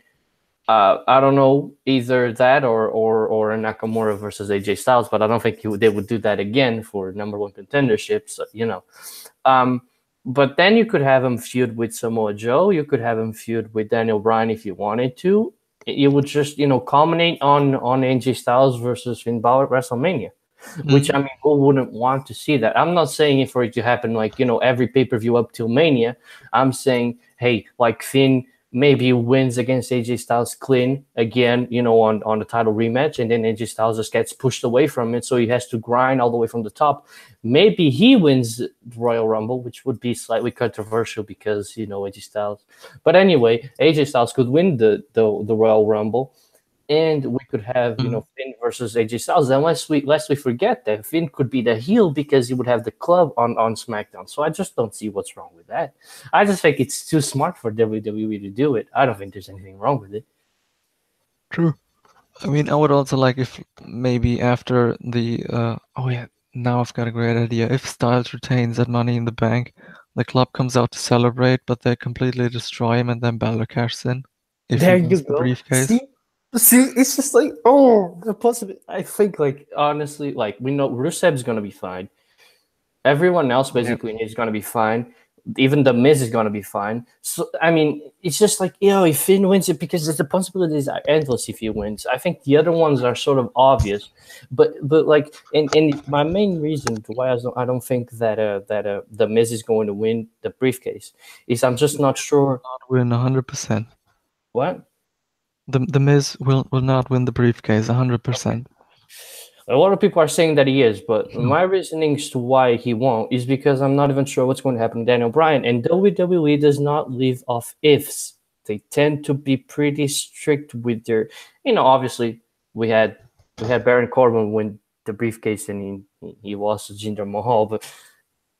I don't know, either that or a Nakamura versus AJ Styles, but I don't think they would do that again for number one contendership. So, but then you could have him feud with Samoa Joe. You could have him feud with Daniel Bryan if you wanted to. You would just, culminate on AJ Styles versus Finn Balor at WrestleMania, which, I mean, who wouldn't want to see that? I'm not saying it for it to happen like, every pay-per-view up till Mania. I'm saying, hey, like Finn maybe wins against AJ Styles clean again, on the title rematch, and then AJ Styles just gets pushed away from it, so he has to grind all the way from the top. Maybe he wins the Royal Rumble, which would be slightly controversial because, AJ Styles. But anyway, AJ Styles could win the Royal Rumble, and we could have, Finn versus AJ Styles. Unless we forget that Finn could be the heel because he would have the club on Smackdown. So I just don't see what's wrong with that. I just think it's too smart for WWE to do it. I don't think there's anything wrong with it. True. I mean, I would also like if maybe after the now I've got a great idea. If Styles retains that Money in the Bank, the club comes out to celebrate, but they completely destroy him, and then Balor cashes in. If there he you wins go. the briefcase. See, it's just like, the possibility. I think, like, honestly, like, we know Rusev's gonna be fine. Everyone else basically is gonna be fine. Even the Miz is gonna be fine. So I mean, it's just like, if Finn wins it, because the possibilities are endless if he wins. I think the other ones are sort of obvious, but like, and my main reason to why I don't think that the Miz is going to win the briefcase is I'm just not sure. Not win 100%. What? The Miz will not win the briefcase 100%. A lot of people are saying that he is, but my reasonings to why he won't is because I'm not even sure what's going to happen to Daniel Bryan. And WWE does not live off ifs. They tend to be pretty strict with their, obviously we had Baron Corbin win the briefcase and he lost to Jinder Mahal, but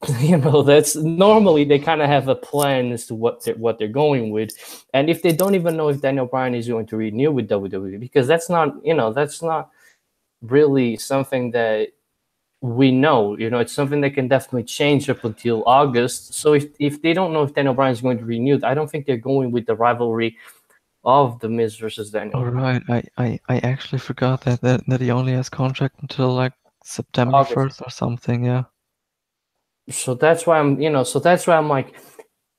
that's normally they kind of have a plan as to what they're going with. And if they don't even know if Daniel Bryan is going to renew with WWE, because that's not really something that we know. It's something that can definitely change up until August. So if they don't know if Daniel Bryan is going to renew, I don't think they're going with the rivalry of the Miz versus Daniel. All right, I actually forgot that he only has contract until like September August. 1st or something. Yeah. So that's why I'm like,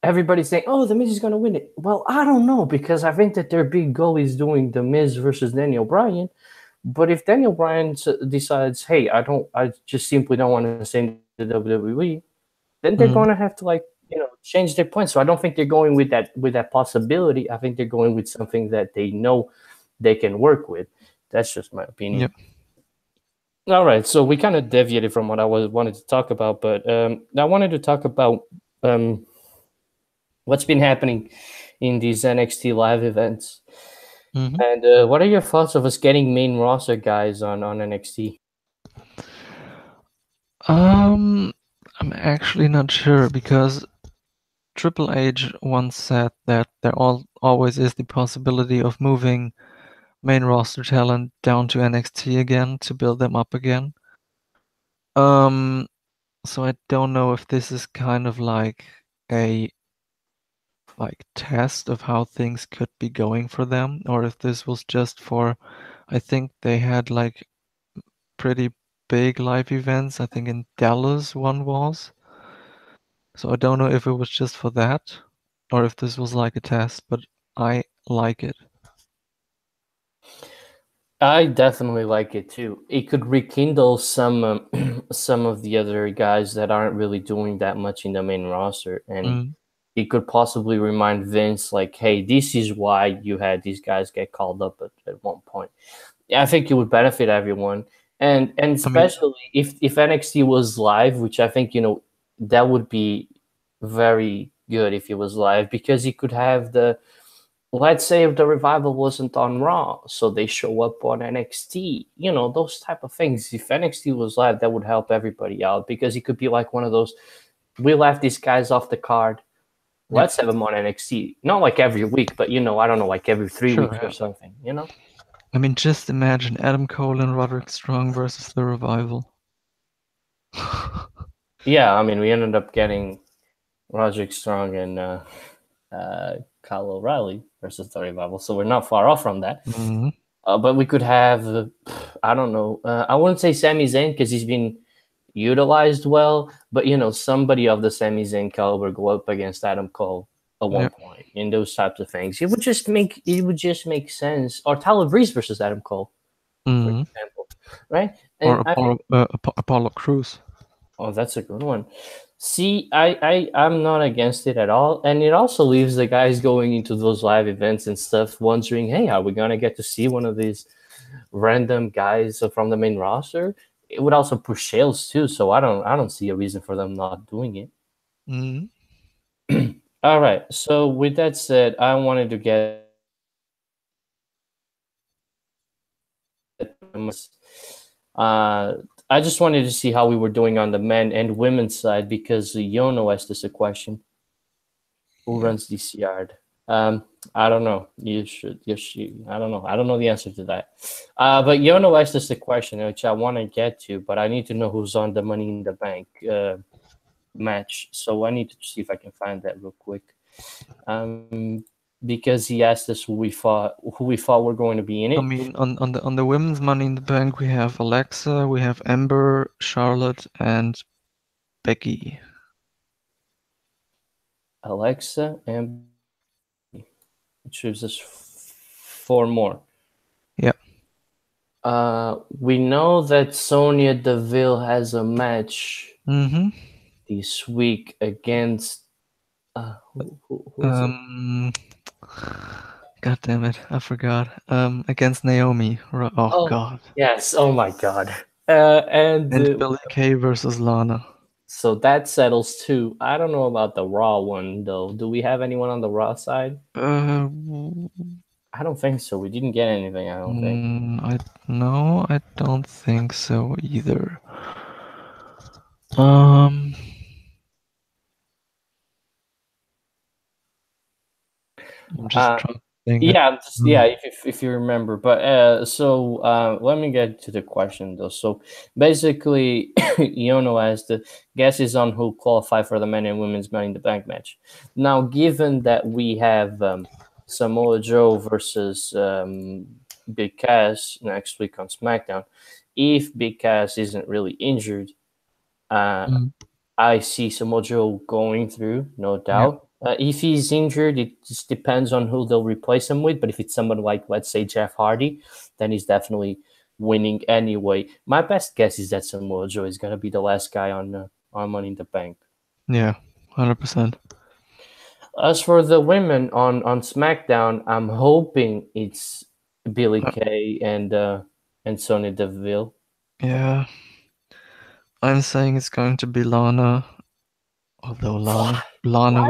everybody's saying, "Oh, the Miz is going to win it." Well, I don't know, because I think that their big goal is doing the Miz versus Daniel Bryan. But if Daniel Bryan decides, hey, I just simply don't want to stay in the WWE, then they're going to have to change their plan. So I don't think they're going with that possibility. I think they're going with something that they know they can work with. That's just my opinion. Yep. All right, so we kind of deviated from what I wanted to talk about, but I wanted to talk about what's been happening in these NXT live events. And what are your thoughts of us getting main roster guys on NXT? I'm actually not sure, because Triple H once said that there always is the possibility of moving main roster talent down to NXT again to build them up again. So I don't know if this is kind of like a test of how things could be going for them, or if this was just for, I think they had like pretty big live events. I think in Dallas one was. So I don't know if it was just for that or if this was like a test, but I like it. I definitely like it too. It could rekindle some some of the other guys that aren't really doing that much in the main roster, and it could possibly remind Vince, like, hey, this is why you had these guys get called up at one point. I think it would benefit everyone, and especially if NXT was live, which I think that would be very good if it was live, because you could have let's say if the Revival wasn't on Raw, so they show up on NXT, those type of things. If NXT was live, that would help everybody out, because it could be like one of those, we left these guys off the card, Let's have him on NXT. Not like every week, but I don't know, like every 3 weeks or something, I mean, just imagine Adam Cole and Roderick Strong versus the Revival. Yeah, I mean, we ended up getting Roderick Strong and Kyle O'Reilly versus the Revival, so we're not far off from that. Mm-hmm. But we could have, I don't know, I wouldn't say Sami Zayn because he's been utilized well, but somebody of the Sami Zayn caliber go up against Adam Cole at one point, in those types of things. It would just make sense. Or Tyler Breeze versus Adam Cole, for example, right? And Apollo Crews. Oh, that's a good one. See, I'm not against it at all, and it also leaves the guys going into those live events and stuff wondering, hey, are we gonna get to see one of these random guys from the main roster? It would also push sales too, so I don't see a reason for them not doing it. Mm-hmm. All right. So with that said, I wanted to get I just wanted to see how we were doing on the men and women's side because Yono asked us a question. Who runs this yard? I don't know. You should. I don't know. I don't know the answer to that. But Yono asked us a question, which I want to get to, but I need to know who's on the Money in the Bank match. So I need to see if I can find that real quick. Because he asked us who we thought were going to be in it. I mean, on the women's Money in the Bank, we have Alexa, we have Ember, Charlotte, and Becky. Alexa and which gives us 4 more. Yeah. We know that Sonya Deville has a match this week against who is it? God damn it, I forgot. Against Naomi. Oh God. Yes. Oh my God. And Billie Kay versus Lana. So that settles 2. I don't know about the Raw one though. Do we have anyone on the Raw side? I don't think so. We didn't get anything. I don't think. I don't think so either. I'm just trying to think. If you remember. But so let me get to the question though. So basically, Yono asked the guesses on who qualify for the men and women's Money in the Bank match. Now, given that we have Samoa Joe versus Big Cass next week on SmackDown, if Big Cass isn't really injured, I see Samoa Joe going through, no doubt. If he's injured, it just depends on who they'll replace him with. But if it's someone like, let's say, Jeff Hardy, then he's definitely winning anyway. My best guess is that Samoa Joe is going to be the last guy on Money in the Bank. Yeah, 100%. As for the women on SmackDown, I'm hoping it's Billie Kay and Sonya Deville. Yeah. I'm saying it's going to be Lana. Although Lana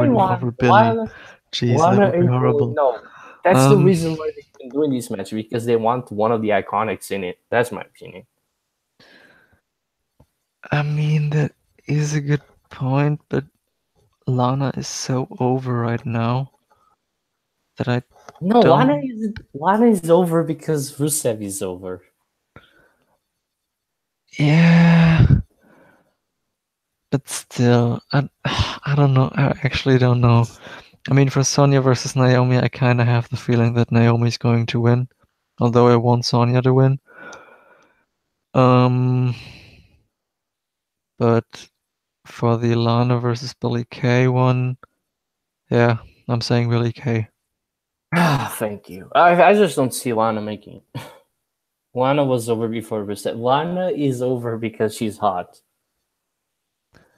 would be over Billie. Jeez, that would be horrible. No, that's the reason why they've been doing these matches, because they want one of the Iconics in it. That's my opinion. I mean, that is a good point, but Lana is so over right now that Lana is over because Rusev is over. Yeah. But still, I don't know. I actually don't know. I mean, for Sonya versus Naomi, I kind of have the feeling that Naomi's going to win. Although I want Sonya to win. But for the Lana versus Billie Kay one, yeah, I'm saying Billie Kay. Thank you. I just don't see Lana making it. Lana was over before Rusev. Lana is over because she's hot.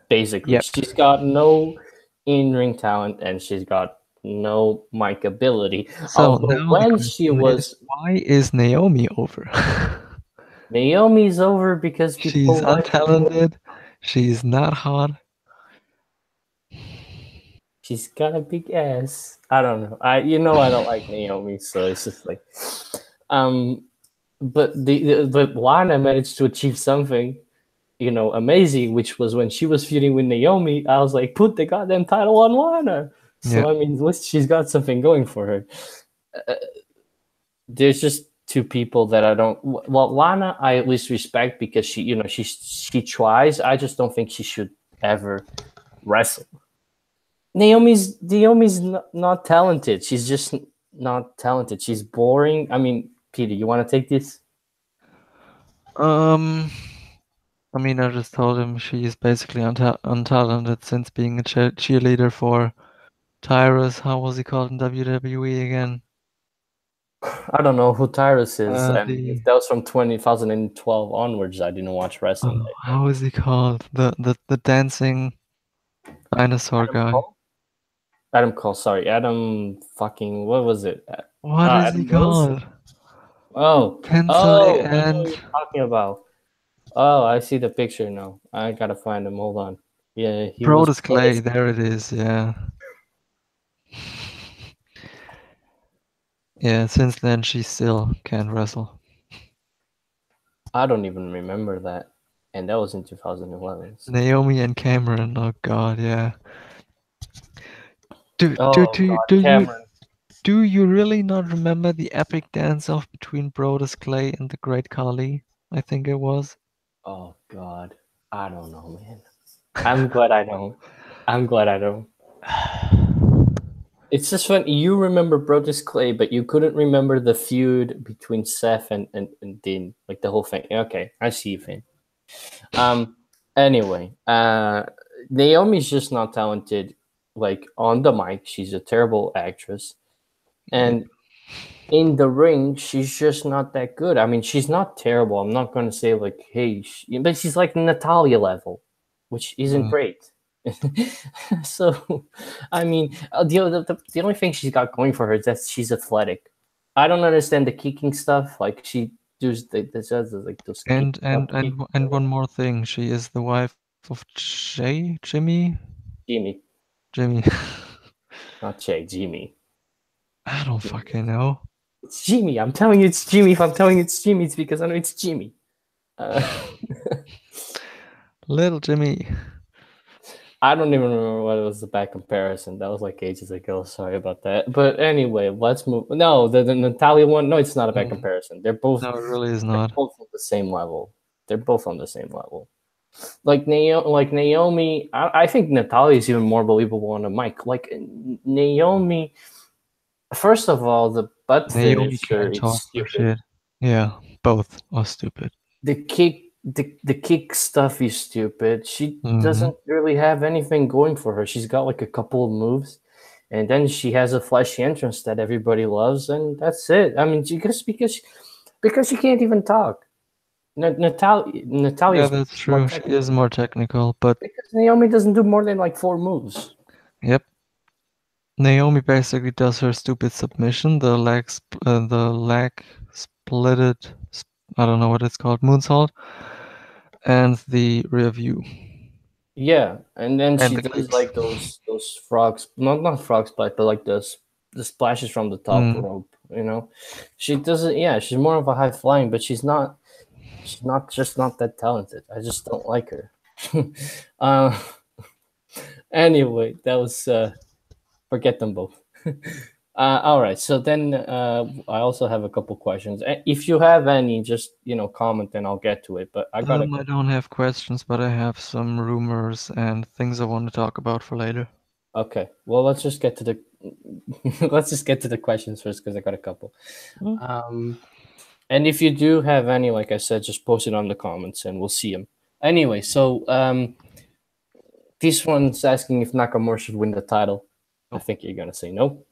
Basically, she's got no in-ring talent and she's got no mic ability. So why is Naomi over? Naomi's over because people she's untalented. She's not hot. She's got a big ass. I don't know. I don't like Naomi, so it's just like, but Lana managed to achieve something, amazing, which was when she was feuding with Naomi. I was like, put the goddamn title on Lana. So I mean, she's got something going for her. There's just two people that I don't. Well, Lana, I at least respect because she tries. I just don't think she should ever wrestle. Naomi's not talented. She's just not talented. She's boring. I mean, Peter, you want to take this? I mean, I just told him she is basically untalented since being a cheerleader for Tyrus. How was he called in WWE again? I don't know who Tyrus is, and The if that was from 2012 onwards, I didn't watch wrestling. how is he called? The dancing dinosaur Adam guy. Cole? Adam Cole, sorry, Adam fucking what was it? What is he Adam Rose? called? Oh, Tensai I know what and you're talking about. Oh, I see the picture now. I gotta find him. Hold on. Yeah, he was Brodus Clay. There it is. Yeah. Yeah. Since then, she still can't wrestle. I don't even remember that, and that was in 2011. So. Naomi and Cameron. Oh God, yeah. Do Oh God, Cameron. do you really not remember the epic dance-off between Brodus Clay and the Great Khali? I think it was. Oh God, I don't know, man. I'm glad I don't. I'm glad I don't. It's just when you remember Brodus Clay, but you couldn't remember the feud between Seth and Dean, like the whole thing. Okay, I see you, Finn. Anyway, Naomi's just not talented. Like on the mic, she's a terrible actress, and in the ring, she's just not that good. I mean, she's not terrible. I'm not going to say like, hey, but she's like Natalia level, which isn't great. So, I mean, the only thing she's got going for her is that she's athletic. I don't understand the kicking stuff. Like she does like those And one more thing, she is the wife of Jimmy. Jimmy, not Jay, Jimmy. I don't fucking know. It's Jimmy. I'm telling you, it's Jimmy. If I'm telling you it's Jimmy, it's because I know it's Jimmy. Little Jimmy. I don't even remember what was the bad comparison. That was like ages ago. Sorry about that. But anyway, let's move. No, the Natalia one. No, it's not a bad comparison. They're both. No, it really is not. Both on the same level. They're both on the same level. Like Naomi, I think Natalia is even more believable on the mic. Like Naomi. First of all, the butt Naomi finisher can't is talk for stupid. shit. Yeah, both are stupid. The kick stuff is stupid. She doesn't really have anything going for her. She's got like a couple of moves, and then she has a flashy entrance that everybody loves, and that's it. I mean, because she can't even talk. Natalia. Yeah, that's true. She is more technical, but because Naomi doesn't do more than like 4 moves. Yep. Naomi basically does her stupid submission, the leg splitted, I don't know what it's called, moonsault, and the rear view. Yeah, and then And she the does kicks. like those frogs, not frog splash, but like the splashes from the top rope. You know, she doesn't. Yeah, she's more of a high flying, but she's not. She's not that talented. I just don't like her. Anyway, that was forget them both. All right, so then I also have a couple questions. If you have any, just comment and I'll get to it. But I don't have questions, but I have some rumors and things I want to talk about for later. Okay, well let's just get to the let's just get to the questions first because I got a couple. And if you do have any, like I said, just post it on the comments and we'll see them. Anyway, so this one's asking if Nakamura should win the title. I think you're gonna say no.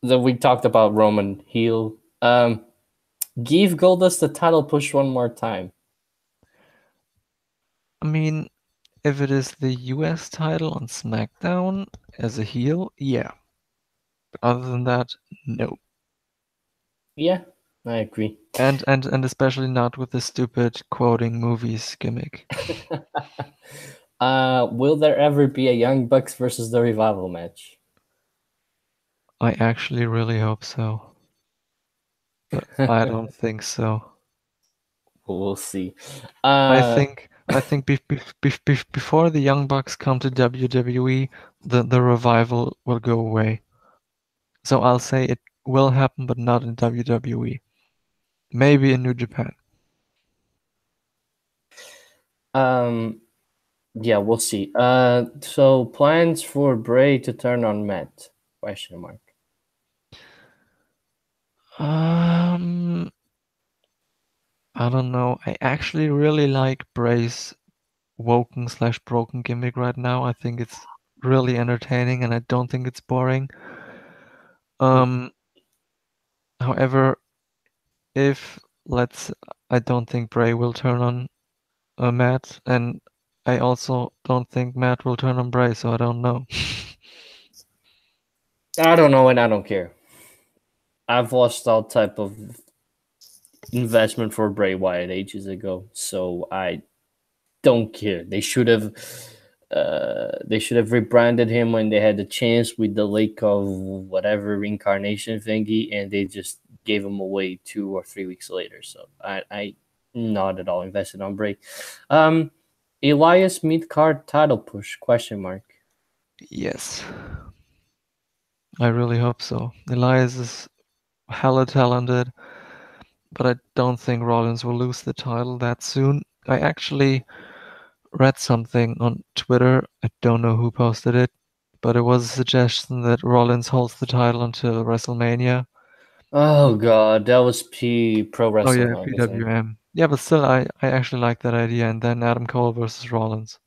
We talked about Roman heel. Give Goldust the title push one more time. I mean, if it is the US title on Smackdown as a heel, yeah. But other than that, no. Yeah, I agree. And especially not with the stupid quoting movies gimmick. Will there ever be a Young Bucks versus the Revival match? I actually really hope so. But I don't think so. We'll see. I think I think before the Young Bucks come to WWE, the revival will go away. So I'll say it will happen, but not in WWE. Maybe in New Japan. Yeah, we'll see. So plans for Bray to turn on Matt? Question mark. I don't know. I actually really like Bray's woken/broken gimmick right now. I think it's really entertaining, and I don't think it's boring. However, I don't think Bray will turn on Matt, and I also don't think Matt will turn on Bray, so I don't know. I don't know, and I don't care. I've lost all type of investment for Bray Wyatt ages ago, so I don't care. They should have rebranded him when they had the chance with the Lake of whatever reincarnation thingy, and they just gave him away 2 or 3 weeks later. So I not at all invested on Bray. Elias mid-card title push? Question mark. Yes. I really hope so. Elias is hella talented, but I don't think Rollins will lose the title that soon. I actually read something on Twitter. I don't know who posted it, but it was a suggestion that Rollins holds the title until WrestleMania. Oh god, that was Pro Oh Wrestling yeah, Magazine. PWM. Yeah, but still, I actually like that idea. And then Adam Cole versus Rollins.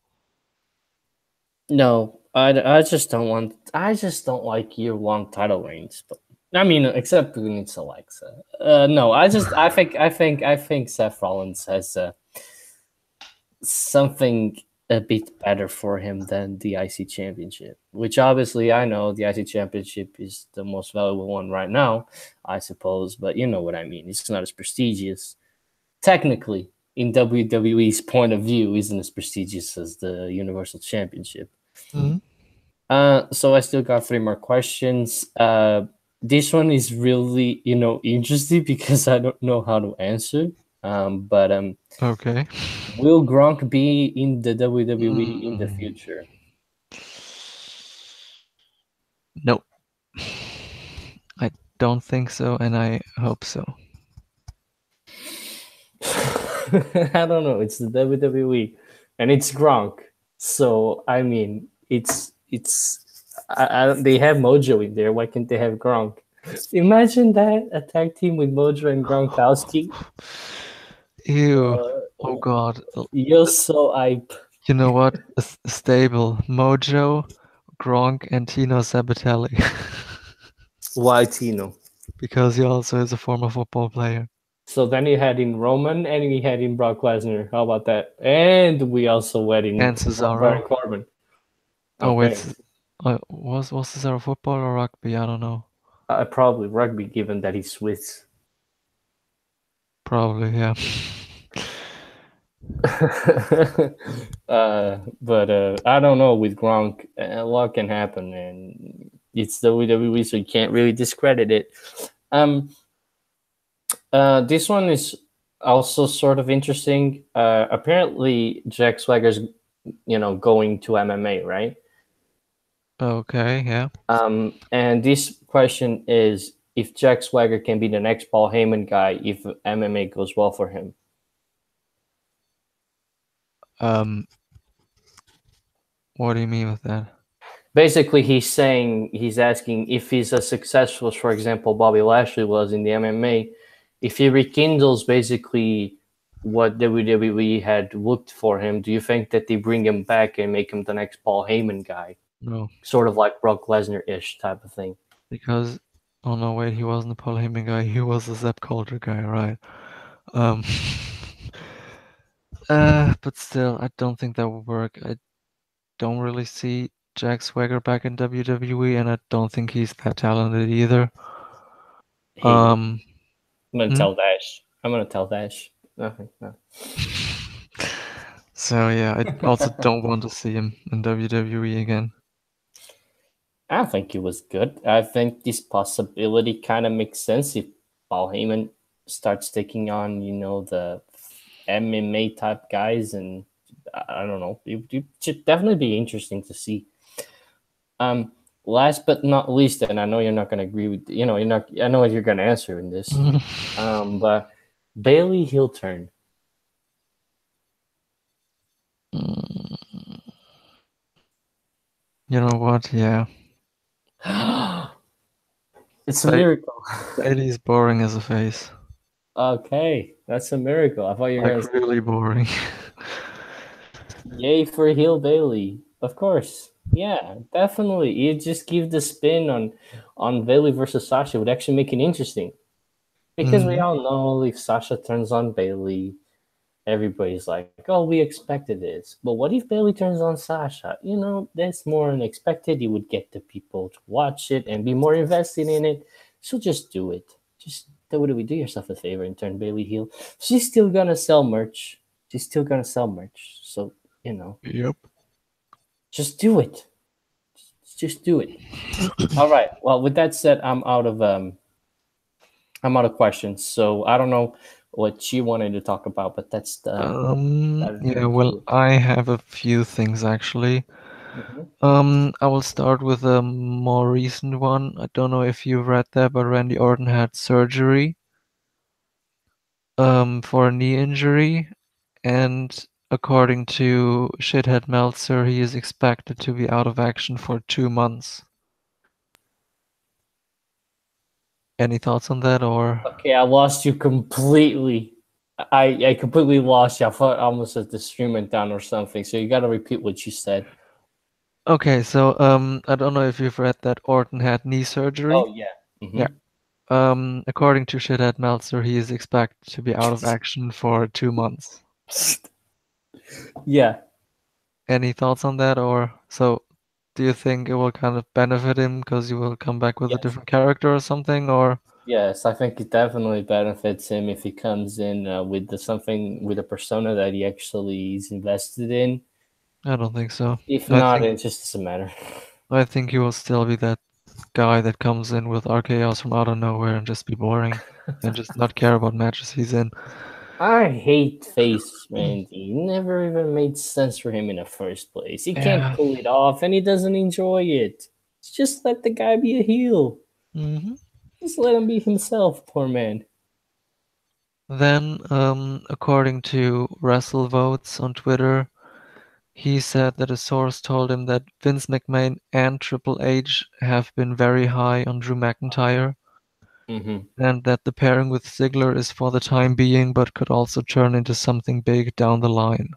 No, I just don't want. I just don't like year-long title reigns. But I mean, except who needs Alexa. No, I think Seth Rollins has something a bit better for him than the IC Championship. Which obviously I know the IC Championship is the most valuable one right now, I suppose. But you know what I mean. It's not as prestigious. Technically, in WWE's point of view, isn't as prestigious as the Universal Championship. Mm-hmm. So I still got 3 more questions. This one is really, interesting because I don't know how to answer. But Okay. will Gronk be in the WWE in the future? Nope. I don't think so, and I hope so. I don't know. It's the WWE, and it's Gronk. So I mean, they have Mojo in there. Why can't they have Gronk? Imagine that, a tag team with Mojo and Gronkowski. Ew. Oh god. You're so hype. You know what? A stable. Mojo, Gronk, and Tino Sabatelli. Why Tino? Because he also is a former football player. So then you had in Roman and we had in Brock Lesnar. How about that? And we also had in And Baron Cesaro. Corbin. Oh Okay. wait, was Cesaro football or rugby? I don't know. Probably rugby, given that he's Swiss. Probably, yeah. But I don't know with Gronk. A lot can happen, and it's WWE, so you can't really discredit it. This one is also sort of interesting. Apparently, Jack Swagger's, going to MMA, right? Okay, yeah. And this question is if Jack Swagger can be the next Paul Heyman guy if MMA goes well for him. What do you mean with that? Basically, he's asking if he's as successful as, for example, Bobby Lashley was in the MMA, if he rekindles basically what WWE had looked for him, do you think that they bring him back and make him the next Paul Heyman guy? No. Sort of like Brock Lesnar-ish type of thing. Because, oh no, wait, he wasn't a Paul Heyman guy, he was a Zeb Coulter guy, right? But still, I don't think that would work. I don't really see Jack Swagger back in WWE, and I don't think he's that talented either. I'm gonna tell Dash. Nothing. No. So yeah, I also don't want to see him in WWE again. I think it was good. I think this possibility kind of makes sense if Paul Heyman starts taking on, the MMA type guys and I don't know. It should definitely be interesting to see. Last but not least, and I know you're not going to agree with, you're not. I know what you're going to answer in this. But Bailey heel turn. You know what? Yeah. It's a miracle. Bailey's boring as a face. Okay, that's a miracle. I thought you were Like, going to really boring. yay for heel Bailey. Of course. Yeah, definitely. You just give the spin on Bailey versus Sasha would actually make it interesting. Because we all know if Sasha turns on Bailey, everybody's like, oh, we expected this. But what if Bailey turns on Sasha? That's more unexpected. You would get the people to watch it and be more invested in it. So just do it. Just WWE, do yourself a favor and turn Bailey heel. She's still gonna sell merch. She's still gonna sell merch. So, Yep. just do it. Just do it. All right. Well, with that said, I'm out of questions. So I don't know what she wanted to talk about, but that's the Yeah, well, I have a few things actually. I will start with a more recent one. I don't know if you've read that, but Randy Orton had surgery for a knee injury, and according to Shithead Meltzer, he is expected to be out of action for 2 months. Any thoughts on that, or? Okay, I lost you completely. I completely lost you. I thought almost that the stream went down or something. So you got to repeat what you said. Okay, so I don't know if you've read that Orton had knee surgery. Oh yeah. Yeah. According to Shithead Meltzer, he is expected to be out of action for 2 months. Yeah. Any thoughts on that, or so? Do you think it will kind of benefit him because he will come back with a Yes. different character or something, or? Yes, I think it definitely benefits him if he comes in with a persona that he actually is invested in. I don't think so. If I not, think it just doesn't matter. I think he will still be that guy that comes in with RKOs from out of nowhere and just be boring and just not care about matches he's in. I hate face Randy. It never even made sense for him in the first place. He can't Yeah. pull it off and he doesn't enjoy it. Just let the guy be a heel. Mm-hmm. Just let him be himself, poor man. Then, according to WrestleVotes on Twitter, he said that a source told him that Vince McMahon and Triple H have been very high on Drew McIntyre, and that the pairing with Ziggler is for the time being, but could also turn into something big down the line.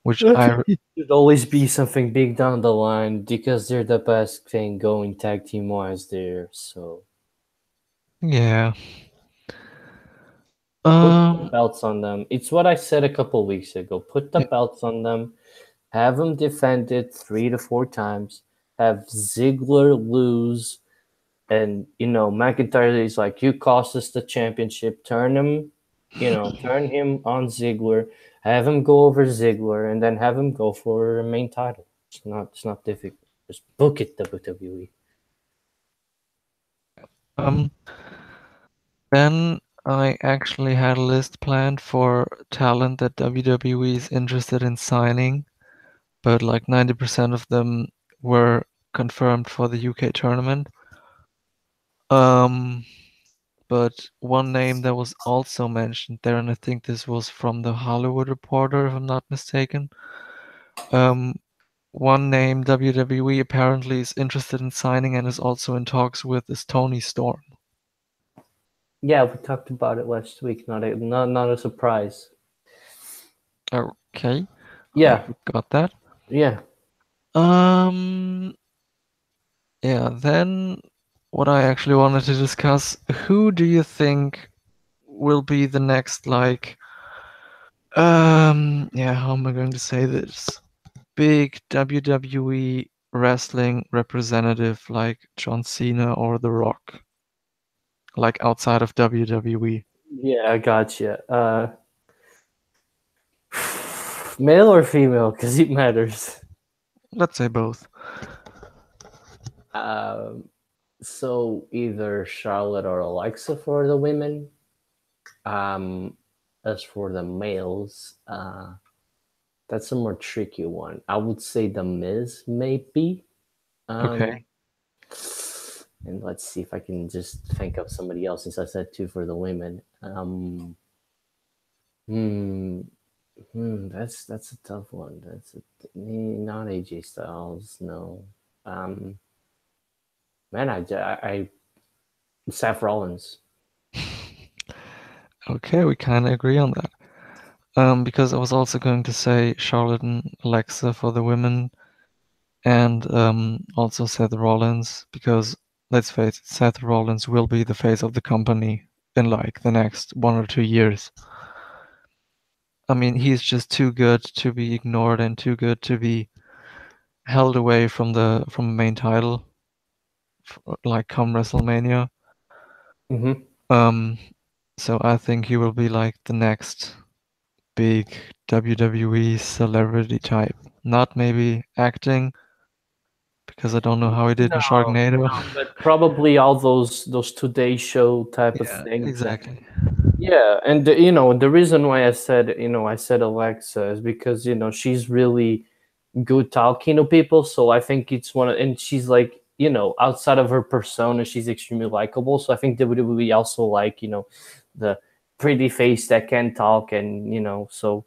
Which It should always be something big down the line because they're the best thing going tag team wise there. So yeah. put the belts on them. It's what I said a couple weeks ago. Put the belts on them. Have them defend it 3 to 4 times. Have Ziggler lose. And, McIntyre is like, you cost us the championship. Turn him on Ziggler. Have him go over Ziggler and then have him go for a main title. It's not difficult. Just book it, WWE. Then I actually had a list planned for talent that WWE is interested in signing, but like 90% of them were confirmed for the UK tournament. But one name that was also mentioned there, and I think this was from the Hollywood Reporter, if I'm not mistaken. One name WWE apparently is interested in signing and is also in talks with is Tony Storm. Yeah, we talked about it last week. Not a surprise. Okay. Yeah. I got that. Yeah. Yeah, then what I actually wanted to discuss, who do you think will be the next, like, yeah, how am I going to say this? Big WWE wrestling representative like John Cena or The Rock? Like outside of WWE. Yeah, I gotcha. Male or female? Because it matters. Let's say both. So either Charlotte or Alexa for the women. As for the males, That's a more tricky one. I would say The Miz, maybe. Okay. And let's see if I can just think of somebody else since I said two for the women. Hmm, that's a tough one. Not AJ Styles, no. Um, man, I Seth Rollins. Okay, we kind of agree on that. Because I was also going to say Charlotte and Alexa for the women, and also Seth Rollins, because let's face it, Seth Rollins will be the face of the company in like the next 1 or 2 years. I mean, he's just too good to be ignored and too good to be held away from the main title, like come WrestleMania. Mm-hmm. So I think he will be like the next big WWE celebrity type. Not maybe acting, because I don't know how he did in Sharknado. But probably all those Today Show type of Yeah, things. exactly. Yeah, and the reason why I said Alexa is because she's really good talking to people. So I think it's and she's like outside of her persona, she's extremely likable. So I think WWE also like the pretty face that can talk, and so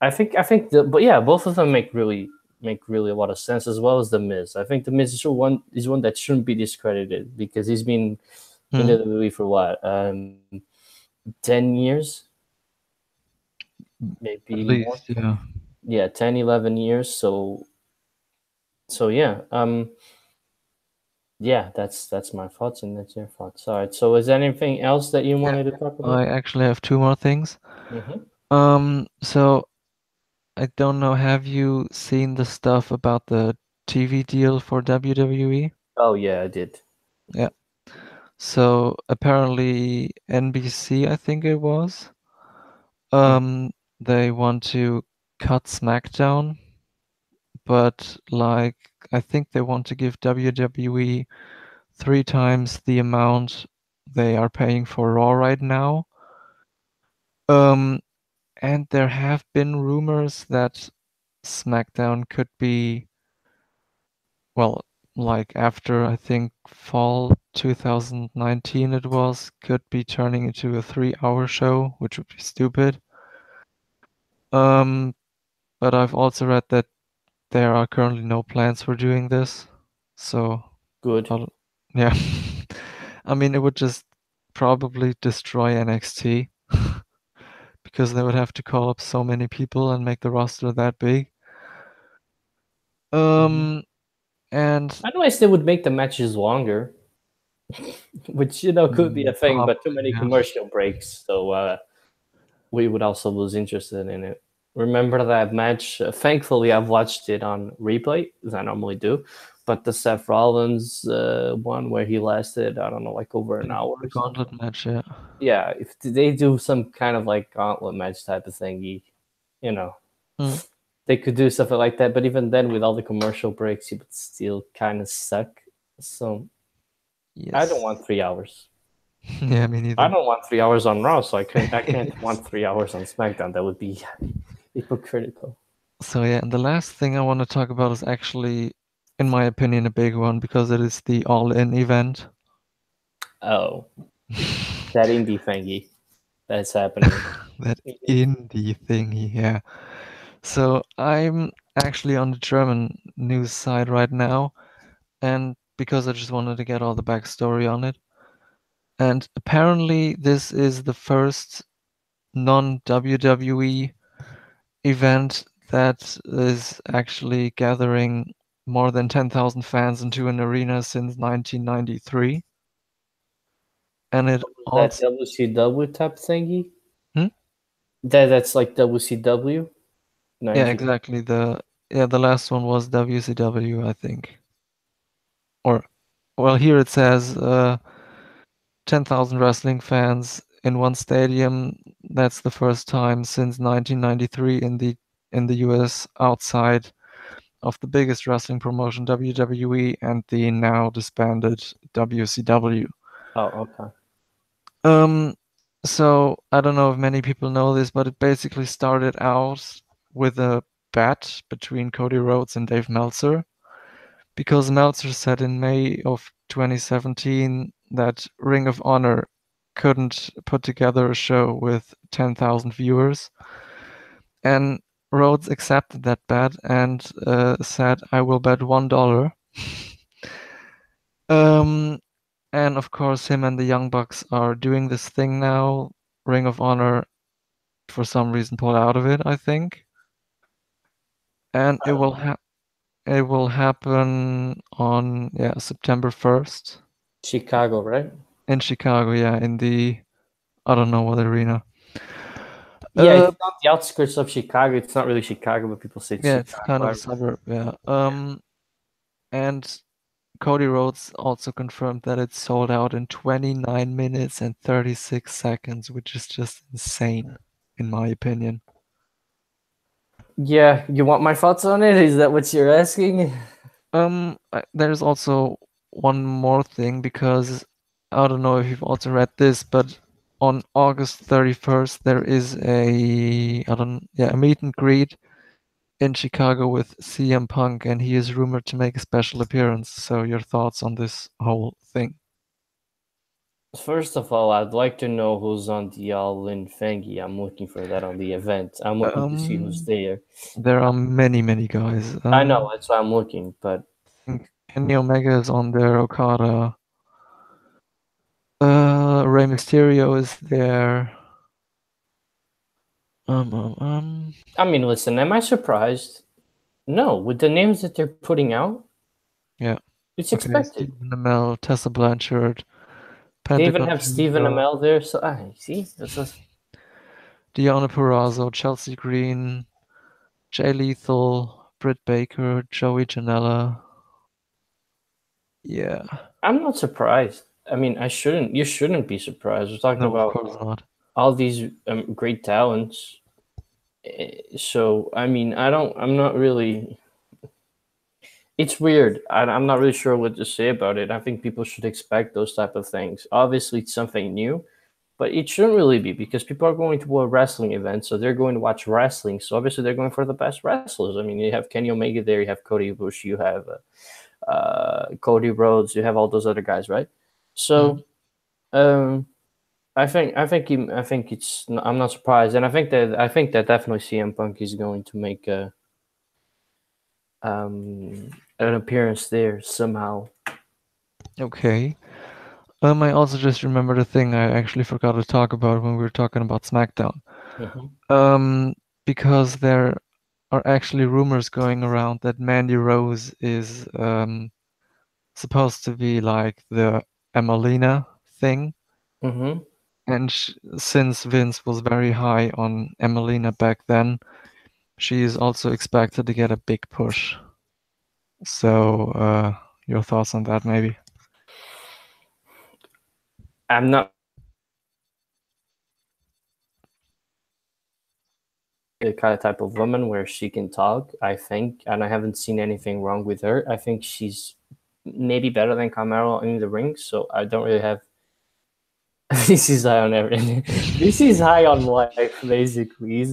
but yeah, both of them make really a lot of sense, as well as the Miz. I think the Miz is one that shouldn't be discredited because he's been in the WWE for what 10 years, maybe At more. least, yeah. Yeah, 10, 11 years. So yeah, yeah, that's my thoughts, and that's your thoughts. All right. So is there anything else that you wanted to talk about? I actually have two more things. Mm-hmm. So I don't know, have you seen the stuff about the TV deal for WWE? Oh yeah, I did. Yeah. So apparently NBC, I think it was, they want to cut SmackDown, but like I think they want to give WWE 3 times the amount they are paying for Raw right now. And there have been rumors that SmackDown could be, well, like after I think fall 2019 it was, could be turning into a 3-hour show, which would be stupid. But I've also read that there are currently no plans for doing this. So, Good. yeah. I mean, it would just probably destroy NXT because they would have to call up so many people and make the roster that big. And Otherwise, they would make the matches longer, which could be a thing, but too many commercial breaks, so we would also lose interest in it. Remember that match? Thankfully, I've watched it on replay, as I normally do. But the Seth Rollins one where he lasted, I don't know, like over an hour. The gauntlet match, yeah. Yeah, if they do some kind of like gauntlet match type of thingy, they could do something like that. But even then, with all the commercial breaks, it would still kind of suck. So yes. I don't want 3 hours. Yeah, me neither. I don't want 3 hours on Raw, so I can't want 3 hours on SmackDown. That would be hypocritical. So yeah, and the last thing I want to talk about is actually, in my opinion, a big one because it is the All In event. Oh, that indie thingy that's happening. That indie thingy, yeah. So I'm actually on the German news side right now, and because I just wanted to get all the backstory on it. And apparently this is the first non-WWE event that is actually gathering more than 10,000 fans into an arena since 1993. And it That also... WCW type thingy? Hmm? That's like WCW? Yeah, exactly. The last one was WCW, I think. Or, well, here it says 10,000 wrestling fans in one stadium. That's the first time since 1993 in the US outside of the biggest wrestling promotion, WWE, and the now disbanded WCW. Oh, okay. So I don't know if many people know this, but it basically started out with a bet between Cody Rhodes and Dave Meltzer, because Meltzer said in May of 2017 that Ring of Honor couldn't put together a show with 10,000 viewers. And Rhodes accepted that bet and said, "I will bet $1." And of course, him and the Young Bucks are doing this thing now. Ring of Honor, for some reason, pulled out of it, I think. And it will happen on September 1st. Chicago, right? In Chicago, in the, I don't know what arena. Yeah, it's on the outskirts of Chicago. It's not really Chicago, but people say it's Chicago. It's kind of a suburb, and Cody Rhodes also confirmed that it sold out in 29 minutes and 36 seconds, which is just insane, in my opinion. Yeah, you want my thoughts on it? Is that what you're asking? There's also one more thing, because I don't know if you've also read this, but on August 31st there is a meet and greet in Chicago with CM Punk, and he is rumored to make a special appearance. So your thoughts on this whole thing? First of all, I'd like to know who's on the All In thingy. I'm looking for that on the event. I'm looking to see who's there. There are many guys. I know, that's why I'm looking, but I think Kenny Omega is on there, Okada. Rey Mysterio is there. I mean, listen, am I surprised? No, with the names that they're putting out. Yeah. It's expected. Stephen Amell, Tessa Blanchard. They even have Stephen Amell there, so see, this is Deonna Purrazzo, Chelsea Green, Jay Lethal, Britt Baker, Joey Janela. Yeah. I'm not surprised. I mean, you shouldn't be surprised. We're talking about, of course not, all these great talents. So, I mean, I'm not really. It's weird. I'm not really sure what to say about it. I think people should expect those type of things. Obviously, it's something new, but it shouldn't really be, because people are going to a wrestling event, so they're going to watch wrestling. So obviously, they're going for the best wrestlers. I mean, you have Kenny Omega there, you have Cody Bush, you have Cody Rhodes, you have all those other guys, right? So, I think it's. I'm not surprised, and I think that definitely CM Punk is going to make an appearance there somehow. Okay. I also just remembered a thing I actually forgot to talk about when we were talking about SmackDown. Because there are actually rumors going around that Mandy Rose is supposed to be like the Emelina thing. And since Vince was very high on Emelina back then, she is also expected to get a big push. So, your thoughts on that, maybe? I'm not the kind of type of woman where she can talk, I think, and I haven't seen anything wrong with her. I think she's maybe better than Carmelo in the ring, so I don't really have. This is high on everything. This is high on life, basically.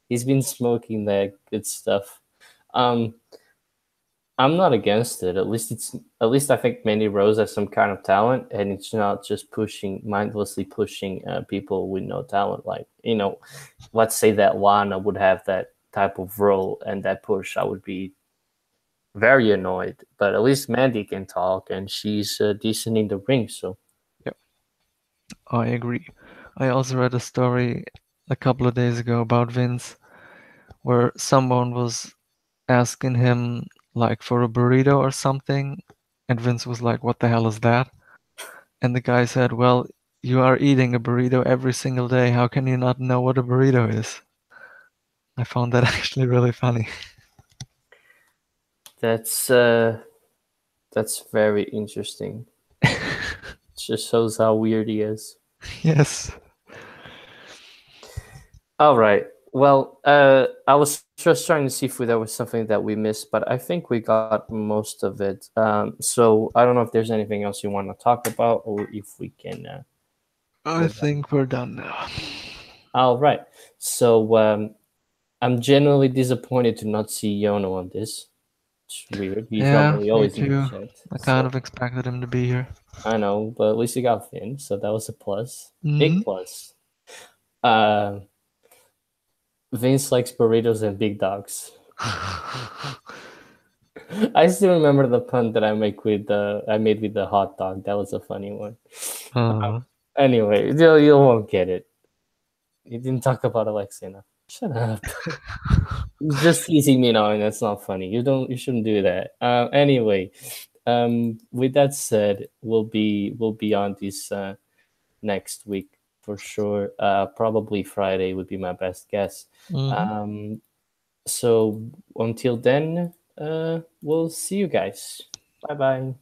He's been smoking that good stuff. I'm not against it. At least I think Mandy Rose has some kind of talent, and it's not just mindlessly pushing people with no talent. Like, let's say that Lana would have that type of role and that push, I would be very annoyed. But at least Mandy can talk, and she's decent in the ring. So, yeah, I agree. I also read a story a couple of days ago about Vince, where someone was asking him like for a burrito or something, and Vince was like, "What the hell is that?" And the guy said, "Well, you are eating a burrito every single day. How can you not know what a burrito is?" I found that actually really funny. That's very interesting. It just shows how weird he is. Yes. All right. Well, I was just trying to see if there was something that we missed, but I think we got most of it. So I don't know if there's anything else you want to talk about, or if we can. I think we're done now. All right. So I'm genuinely disappointed to not see Yono on this. It's weird. He's Yeah, normally me always in the too. chat. I kind So of expected him to be here. I know, but at least you got Finn, so that was a plus. Mm-hmm. Big plus. Vince likes burritos and big dogs. I still remember the pun that I made with the hot dog. That was a funny one. Anyway, you won't get it. You didn't talk about Alexa enough. Shut up. He's just teasing me now, and that's not funny. You shouldn't do that. Anyway, with that said, we'll be on this next week for sure. Probably Friday would be my best guess. Mm-hmm. So until then, we'll see you guys. Bye bye.